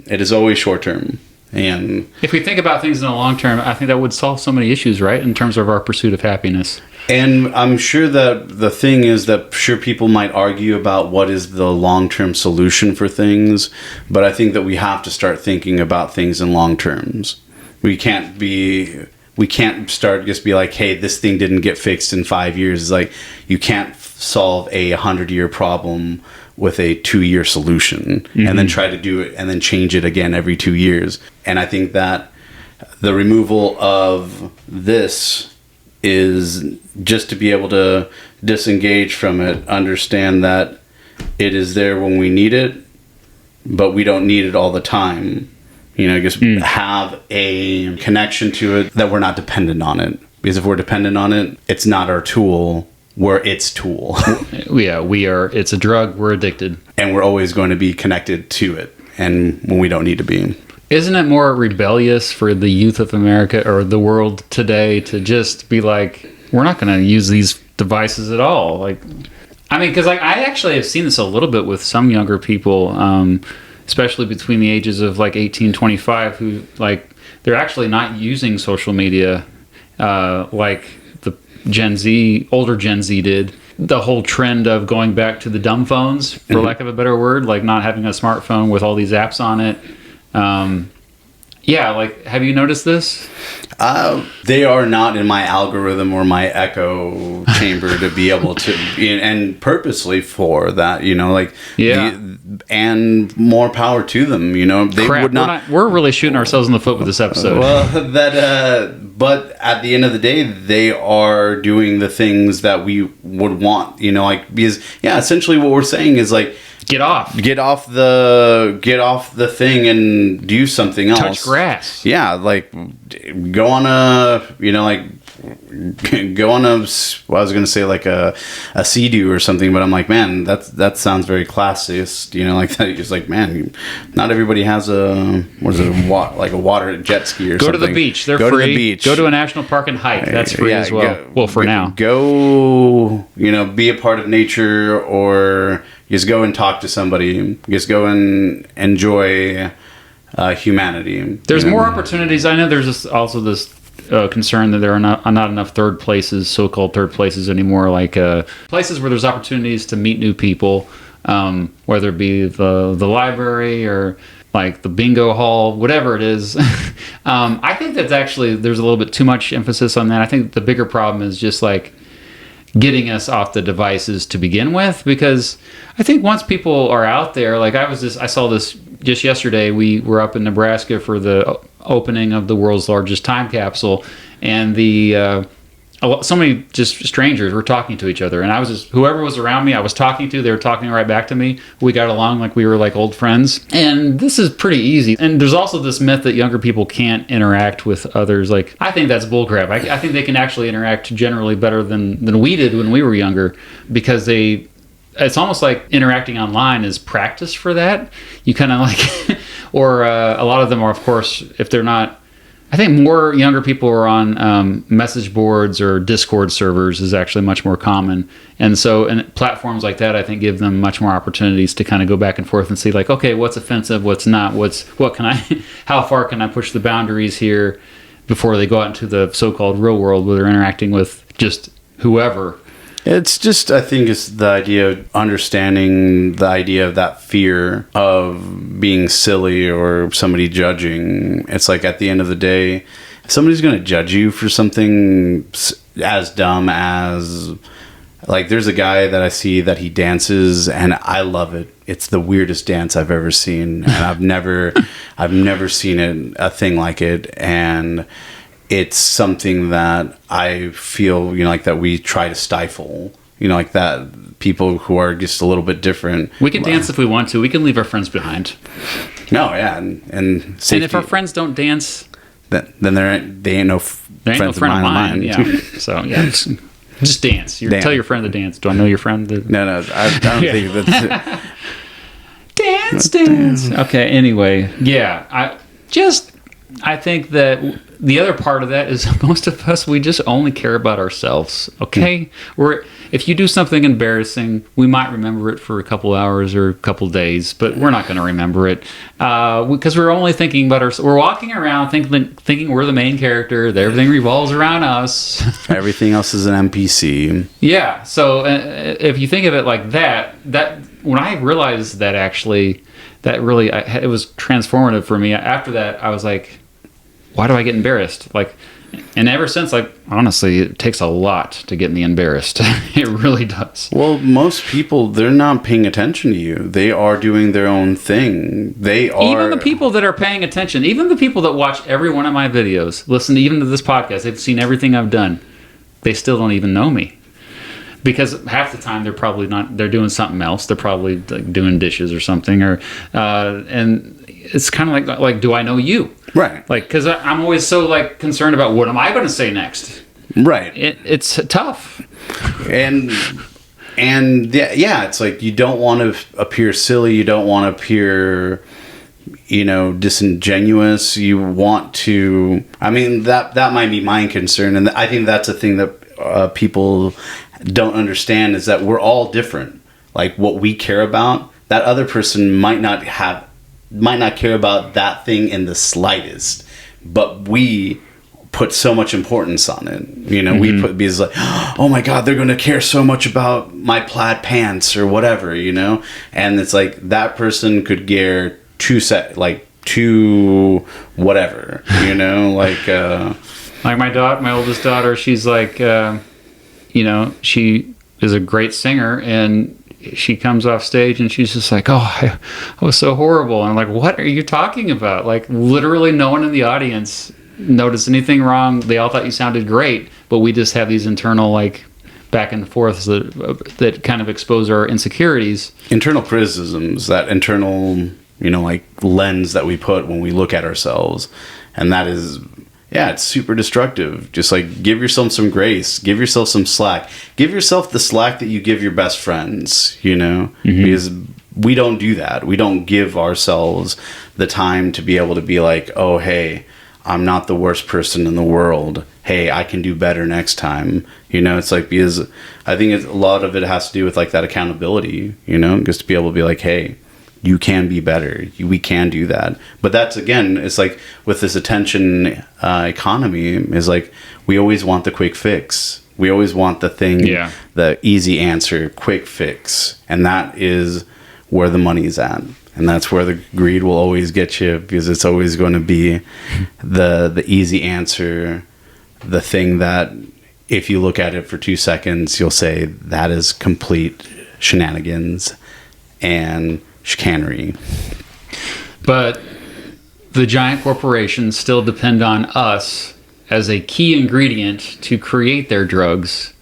It is always short term. And if we think about things in the long term, I think that would solve so many issues, right? In terms of our pursuit of happiness. And I'm sure that the thing is that people might argue about what is the long-term solution for things, but I think that we have to start thinking about things in long terms. We can't start just be like, hey, this thing didn't get fixed in 5 years. It's like, you can't solve a 100-year problem with a 2-year solution, and then try to do it and then change it again every 2 years. And I think that the removal of this is just to be able to disengage from it, understand that it is there when we need it, but we don't need it all the time. Just have a connection to it, that we're not dependent on it. Because if we're dependent on it, it's not our tool, we're its tool. Yeah, we are. It's a drug, we're addicted. And we're always going to be connected to it, and when we don't need to be. Isn't it more rebellious for the youth of America or the world today to just be like, we're not going to use these devices at all? Because I actually have seen this a little bit with some younger people. especially between the ages of like 18, 25, who like they're actually not using social media like the older Gen Z did. The whole trend of going back to the dumb phones, for lack of a better word, like not having a smartphone with all these apps on it. Yeah, like, have you noticed this? They are not in my algorithm or my echo chamber to be able to, and purposely for that, like, and more power to them, they would not. We're really shooting ourselves in the foot with this episode. Well, but at the end of the day, they are doing the things that we would want, because, essentially what we're saying is like, Get off the thing and do something else. Touch grass. Yeah, like go on a, well, I was going to say like a Sea-Doo or something, but I'm like, man, that sounds very classist, like that. It's like, man, not everybody has a water jet ski or something. Go to the beach. They're free. Go to the beach. Go to a national park and hike. That's free as well. For now. Go, be a part of nature, or just go and talk to somebody. Just go and enjoy humanity. There's more opportunities. I know there's also this concern that there are not enough so-called third places anymore, like places where there's opportunities to meet new people, whether it be the library or like the bingo hall, whatever it is. I think that's actually, there's a little bit too much emphasis on that. I think the bigger problem is just like getting us off the devices to begin with, because I think once people are out there, like I saw this just yesterday. We were up in Nebraska for the opening of the world's largest time capsule, and so many just strangers were talking to each other, and whoever was around me I was talking to, they were talking right back to me. We got along like we were like old friends, and this is pretty easy. And there's also this myth that younger people can't interact with others. Like, I think that's bullcrap. I think they can actually interact generally better than we did when we were younger, because it's almost like interacting online is practice for that. You kind of like or a lot of them are, of course, if they're not, I think more younger people are on message boards or Discord servers is actually much more common. And platforms like that, I think, give them much more opportunities to kind of go back and forth and see, like, okay, what's offensive, what's not, how far can I push the boundaries here before they go out into the so-called real world where they're interacting with just whoever. It's just, I think it's the idea of understanding the idea of that fear of being silly or somebody judging. It's like, at the end of the day, if somebody's going to judge you for something as dumb as, like, there's a guy that I see that he dances and I love it. It's the weirdest dance I've ever seen. And I've never seen a thing like it. And it's something that I feel, like that we try to stifle, like that people who are just a little bit different. We can dance if we want to. We can leave our friends behind. No, yeah. And if our friends don't dance, then they ain't no friend of mine. Yeah. So, yeah. Just dance. Tell your friend to dance. Do I know your friend? No, I don't think that's it. Dance. Okay, anyway. Yeah. I think that the other part of that is most of us, we just only care about ourselves, okay? If you do something embarrassing, we might remember it for a couple hours or a couple days, but we're not going to remember it because we're only thinking about ourselves. We're walking around thinking we're the main character, that everything revolves around us. Everything else is an NPC. Yeah, so if you think of it like that when I realized that, actually, that really, it was transformative for me. After that, I was like, why do I get embarrassed? Like, and ever since, like, honestly, it takes a lot to get me embarrassed. It really does. Well, most people, they're not paying attention to you. They are doing their own thing. Even the people that are paying attention, even the people that watch every one of my videos, listen even to this podcast, they've seen everything I've done, they still don't even know me. Because half the time they're probably not, they're doing something else. They're probably like doing dishes or something, and it's kind of like, do I know you? Right. Like, because I'm always so like concerned about what am I going to say next. Right. It's tough. And yeah, it's like, you don't want to appear silly. You don't want to appear, disingenuous. You want to. I mean, that might be my concern, and I think that's a thing that people don't understand, is that we're all different. Like, what we care about, that other person might not have might not care about that thing in the slightest, but we put so much importance on it. You know, we put, because like, oh my God, they're going to care so much about my plaid pants or whatever, you know? And it's like, that person could care two whatever, you know, like my oldest daughter, she's like, you know, she is a great singer, and she comes off stage and she's just like, oh, I was so horrible. And I'm like, what are you talking about? Like, literally no one in the audience noticed anything wrong. They all thought you sounded great, but we just have these internal, like, back and forth that kind of expose our insecurities. Internal criticisms, that internal, you know, like, lens that we put when we look at ourselves. And that is, yeah, it's super destructive. Just like, give yourself some grace, give yourself some slack, give yourself the slack that you give your best friends, you know, because we don't do that. We don't give ourselves the time to be able to be like, oh, hey, I'm not the worst person in the world. Hey, I can do better next time. You know, it's like, because I think a lot of it has to do with like that accountability, you know, just to be able to be like, hey, you can be better. We can do that. But that's, again, it's like with this attention economy, is like, we always want the quick fix. We always want the thing, the easy answer, quick fix. And that is where the money's at. And that's where the greed will always get you, because it's always going to be the easy answer, the thing that if you look at it for 2 seconds, you'll say that is complete shenanigans and chicanery. But the giant corporations still depend on us as a key ingredient to create their drugs.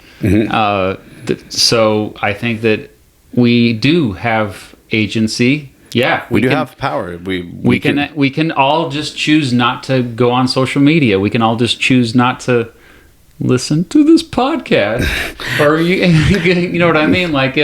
So I think that we do have agency. Yeah, we do have power. We can all just choose not to go on social media. We can all just choose not to listen to this podcast, or you know what I mean? Like,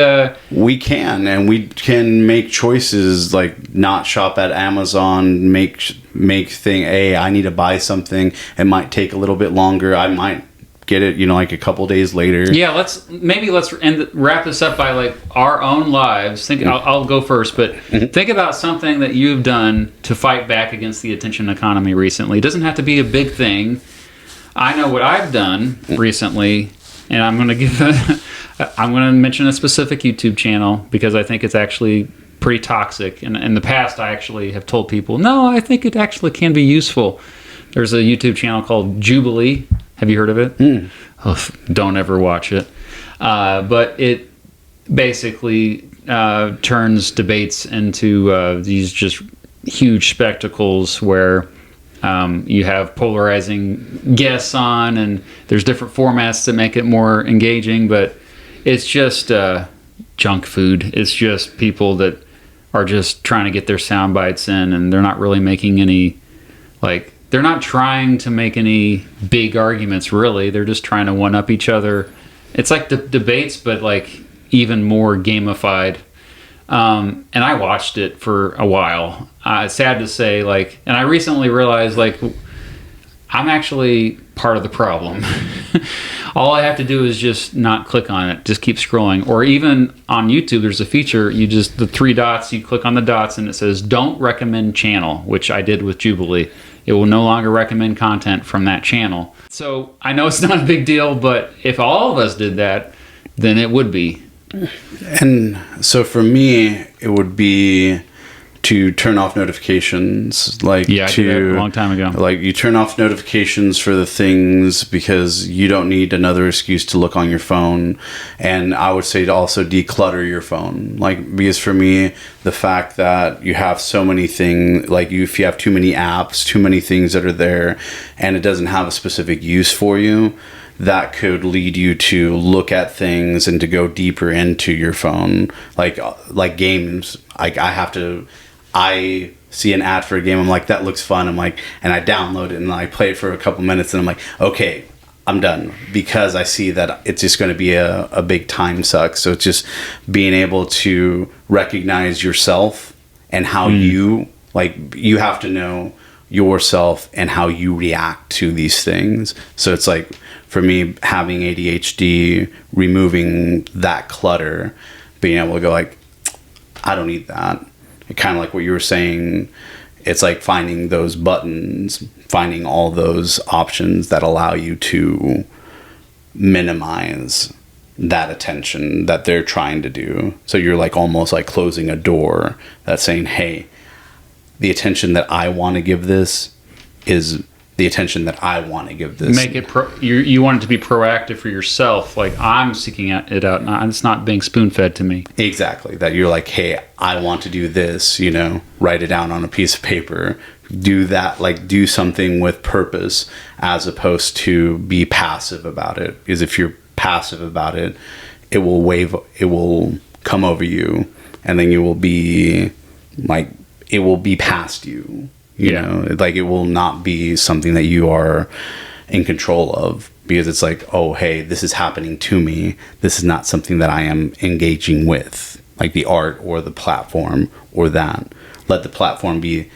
we can, and we can make choices, like not shop at Amazon. Make thing. Hey, I need to buy something. It might take a little bit longer. I might get it, you know, like a couple days later. Yeah, let's wrap this up by like our own lives. I'll go first, but think about something that you've done to fight back against the attention economy recently. It doesn't have to be a big thing. I know what I've done recently, and I'm going to mention a specific YouTube channel because I think it's actually pretty toxic. And in the past, I actually have told people, no, I think it actually can be useful. There's a YouTube channel called Jubilee. Have you heard of it? Oh, don't ever watch it. But it basically turns debates into these just huge spectacles where you have polarizing guests on, and there's different formats that make it more engaging, but it's just junk food. It's just people that are just trying to get their sound bites in, and they're not really making any, like, they're not trying to make any big arguments, really. They're just trying to one-up each other. It's like debates, but like even more gamified. And I watched it for a while. Sad to say, like, and I recently realized, like, I'm actually part of the problem. All I have to do is just not click on it, just keep scrolling. Or even on YouTube, there's a feature, the 3 dots, you click on the dots and it says, don't recommend channel, which I did with Jubilee. It will no longer recommend content from that channel. So I know it's not a big deal, but if all of us did that, then it would be. And so for me, it would be to turn off notifications. Like, yeah, I did that a long time ago. Like, you turn off notifications for the things because you don't need another excuse to look on your phone. And I would say to also declutter your phone. Like, because for me, the fact that you have so many things, like if you have too many apps, too many things that are there, and it doesn't have a specific use for you, that could lead you to look at things and to go deeper into your phone. Like games, I see an ad for a game, I'm like, that looks fun. I'm like, and I download it and I play it for a couple minutes and I'm like, okay, I'm done, because I see that it's just going to be a big time suck. So it's just being able to recognize yourself and how you have to know yourself and how you react to these things. So it's like, for me, having ADHD, removing that clutter, being able to go like, I don't need that. kind of like what you were saying, it's like finding those buttons, finding all those options that allow you to minimize that attention that they're trying to do. So you're like almost like closing a door that's saying, hey, the attention that I want to give this is the attention that I want to give this. Make it you want it to be proactive for yourself. Like, I'm seeking it out, and it's not being spoon-fed to me. Exactly. That you're like, hey, I want to do this, you know, write it down on a piece of paper. Do that, like, do something with purpose as opposed to be passive about it. Because if you're passive about it, it will come over you, and then you will be like, it will be past you. You know, like, it will not be something that you are in control of, because it's like, oh, hey, this is happening to me. This is not something that I am engaging with, like the art or the platform or that. Let the platform be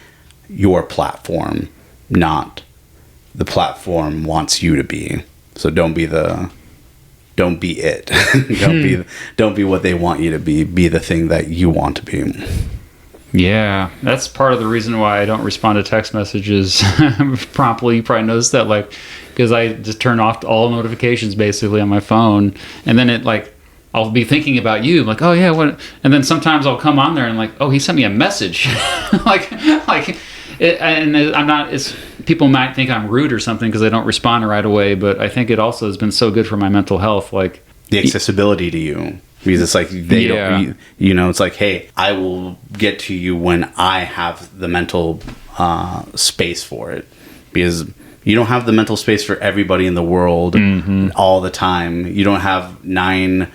your platform, not the platform wants you to be. So don't be it. Don't be what they want you to be. Be the thing that you want to be. Yeah, that's part of the reason why I don't respond to text messages promptly. You probably noticed that, like, because I just turn off all notifications basically on my phone, and then it, like, I'll be thinking about you, like, oh yeah, what? And then sometimes I'll come on there and like, oh, he sent me a message, I'm not. It's, people might think I'm rude or something because I don't respond right away, but I think it also has been so good for my mental health, like the accessibility to you. Because it's like, they don't, you know, it's like, hey, I will get to you when I have the mental space for it. Because you don't have the mental space for everybody in the world all the time. You don't have 9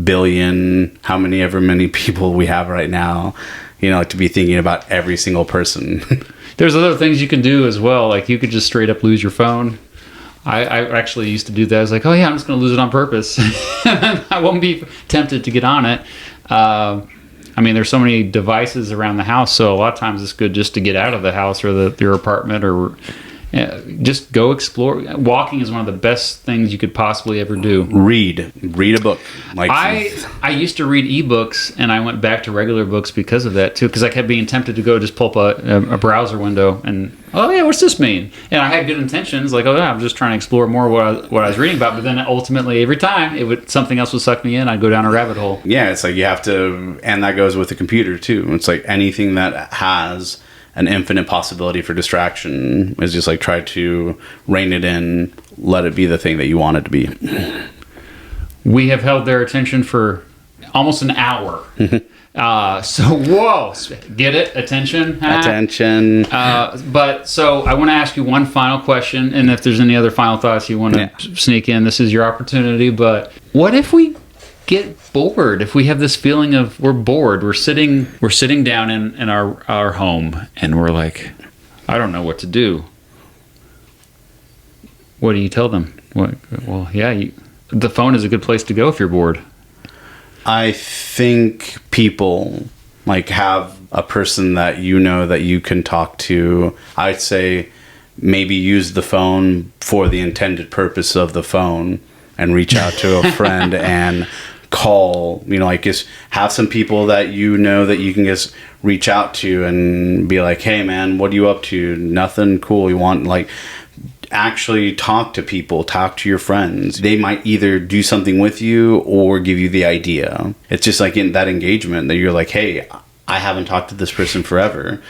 billion, however many people we have right now, you know, to be thinking about every single person. There's other things you can do as well. Like, you could just straight up lose your phone. I actually used to do that. I was like, oh yeah, I'm just going to lose it on purpose. I won't be tempted to get on it. I mean, there's so many devices around the house, so a lot of times it's good just to get out of the house or your apartment, or just go explore. Walking is one of the best things you could possibly ever do. Read a book. Like, I used to read ebooks, and I went back to regular books because of that too, because I kept being tempted to go just pull up a browser window and, oh yeah, what's this mean? And I had good intentions, like, oh yeah, I'm just trying to explore more what I was reading about, but then ultimately every time something else would suck me in, I'd go down a rabbit hole. Yeah, it's like you have to, and that goes with the computer too. It's like anything that has an infinite possibility for distraction is just like, try to rein it in, let it be the thing that you want it to be. We have held their attention for almost an hour. So, whoa, get it? Attention? Attention. But, so, I want to ask you one final question, and if there's any other final thoughts you want to sneak in, this is your opportunity, but what if we get bored? If we have this feeling of we're bored, we're sitting down in our home, and we're like, I don't know what to do. What do you tell them? Well, yeah, the phone is a good place to go if you're bored. I think people like have a person that you know that you can talk to. I'd say maybe use the phone for the intended purpose of the phone and reach out to a friend and call, you know, like, just have some people that you know that you can just reach out to and be like, hey man, what are you up to? Nothing cool. You want, like, actually talk to people, talk to your friends. They might either do something with you or give you the idea. It's just like in that engagement that you're like, hey, I haven't talked to this person forever.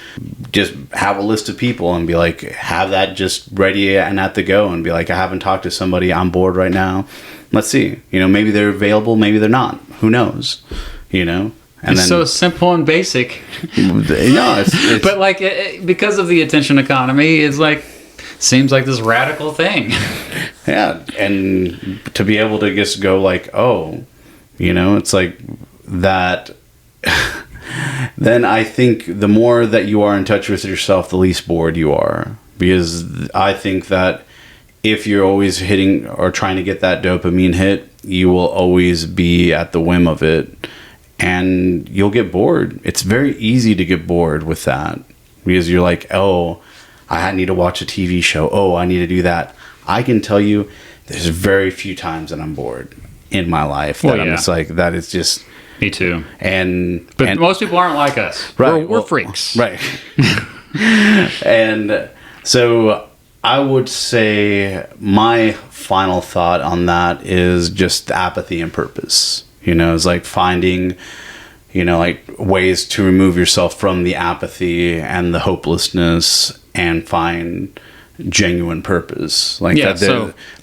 Just have a list of people and be like, have that just ready and at the go, and be like, I haven't talked to somebody, I'm bored right now. Let's see. You know, maybe they're available, maybe they're not. Who knows? You know? And it's so simple and basic. No, it's but like, because of the attention economy, it's like, seems like this radical thing. Yeah, and to be able to just go like, oh, you know, it's like that. Then I think the more that you are in touch with yourself, the least bored you are. Because I think that if you're always hitting or trying to get that dopamine hit, you will always be at the whim of it, and you'll get bored. It's very easy to get bored with that, because you're like, oh, I need to watch a TV show. Oh, I need to do that. I can tell you there's very few times that I'm bored in my life. That I'm just like, that is just... Me too. But most people aren't like us. Right, We're freaks. Right. And so I would say my final thought on that is just apathy and purpose. It's like finding, like ways to remove yourself from the apathy and the hopelessness and find genuine purpose. Like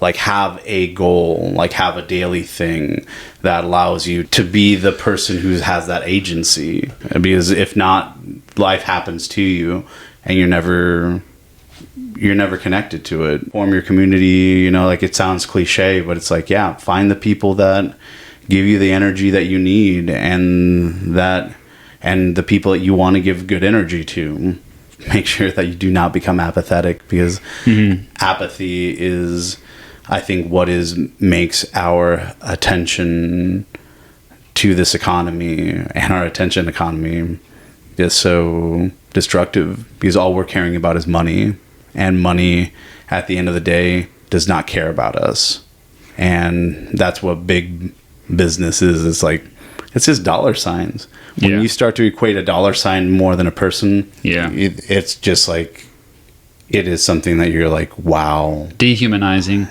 like have a goal, like have a daily thing that allows you to be the person who has that agency. Because if not, life happens to you and you're never connected to it. Form your community, like it sounds cliche, but it's like, yeah, find the people that give you the energy that you need and the people that you want to give good energy to. Make sure that you do not become apathetic, because apathy is, I think, makes our attention to this economy and our attention economy is so destructive, because all we're caring about is money, and money at the end of the day does not care about us. And that's what big business is. It's just dollar signs. When you start to equate a dollar sign more than a person, it's just like, it is something that you're like, wow. Dehumanizing.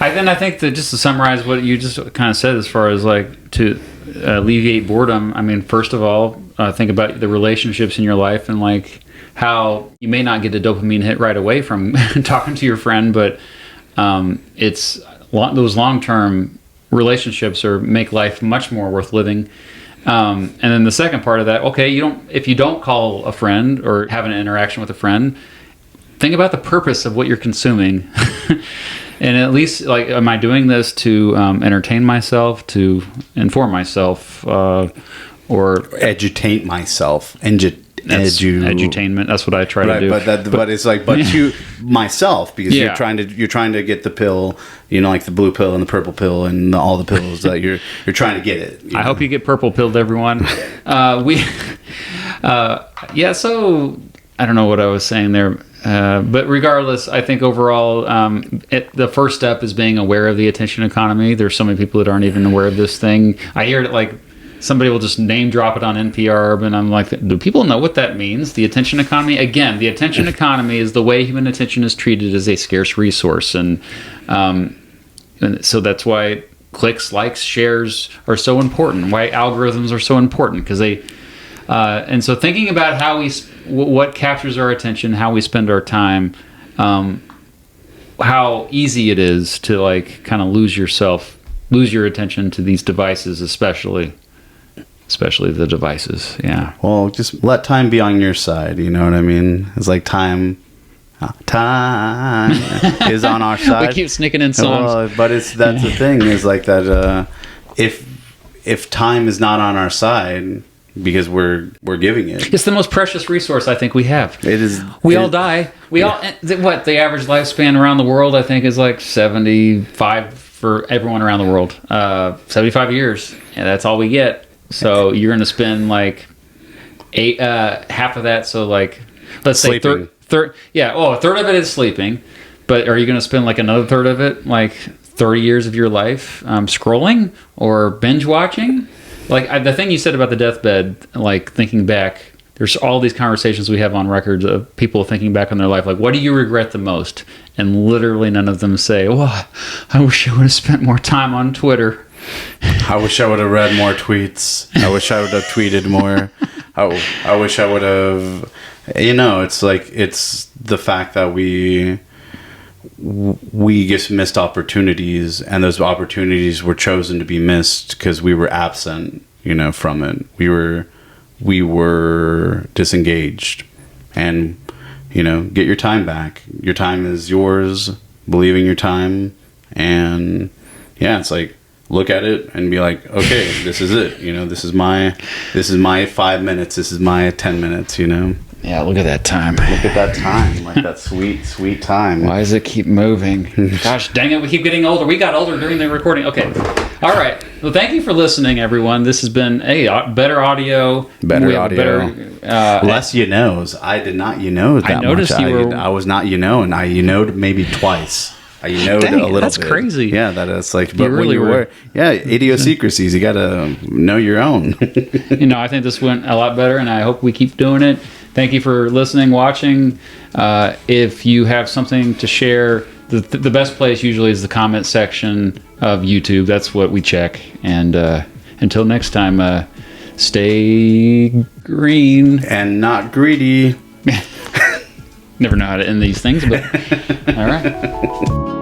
I think that, just to summarize what you just kind of said, as far as like to alleviate boredom, I mean, first of all, think about the relationships in your life and like how you may not get a dopamine hit right away from talking to your friend, but it's those long-term relationships make life much more worth living. And then the second part of that, if you don't call a friend or have an interaction with a friend, think about the purpose of what you're consuming. And at least, like, am I doing this to entertain myself, to inform myself, or edutate myself? Edutainment. That's what I try to do. But it's like, to myself, because you're trying to get the pill, like the blue pill and the purple pill and all the pills that you're trying to get it. I hope you get purple pilled, everyone. So I don't know what I was saying there, but regardless, I think overall, the first step is being aware of the attention economy. There's so many people that aren't even aware of this thing. I hear it like, somebody will just name drop it on NPR, and I'm like, do people know what that means? The attention economy? Again, the attention economy is the way human attention is treated as a scarce resource. And so that's why clicks, likes, shares are so important, why algorithms are so important, because they... and so thinking about what captures our attention, how we spend our time, how easy it is to like kind of lose your attention to these devices, especially the devices. Yeah. Well, just let time be on your side. You know what I mean? It's like time is on our side. We keep sneaking in songs. Well, but that's the thing, is like that. If time is not on our side, because we're giving it, it's the most precious resource I think we have. It is. We all die. The average lifespan around the world, I think, is like 75 for everyone around the world. 75 years, and that's all we get. So you're going to spend like half of that. So like, let's say a third of it is sleeping, but are you going to spend like another third of it, like 30 years of your life, scrolling or binge watching? Like the thing you said about the deathbed, like thinking back, there's all these conversations we have on records of people thinking back on their life, like, what do you regret the most? And literally none of them say, oh, I wish I would have spent more time on Twitter. I wish I would have read more tweets. I wish I would have tweeted more. I wish I would have, it's like, it's the fact that we just missed opportunities, and those opportunities were chosen to be missed because we were absent, from it. We were disengaged. And, get your time back. Your time is yours. Believe in your time. And it's like, look at it and be like, okay, this is it. This is my 5 minutes. This is my 10 minutes, Yeah, look at that time. Look at that time. Like that sweet, sweet time. Why does it keep moving? Gosh dang it, we keep getting older. We got older during the recording. Okay. All right. Well, thank you for listening, everyone. This has been better audio. Less you-knows. I did not that I noticed much. you were... I was not and I maybe twice. I know Dang, a little that's bit. crazy. Yeah, that is like. But really when you were. were, yeah, idiosyncrasies. You gotta know your own. I think this went a lot better, and I hope we keep doing it. Thank you for listening, watching. If you have something to share, the best place usually is the comment section of YouTube. That's what we check. And until next time, stay green And not greedy. Never know how to end these things, but all right.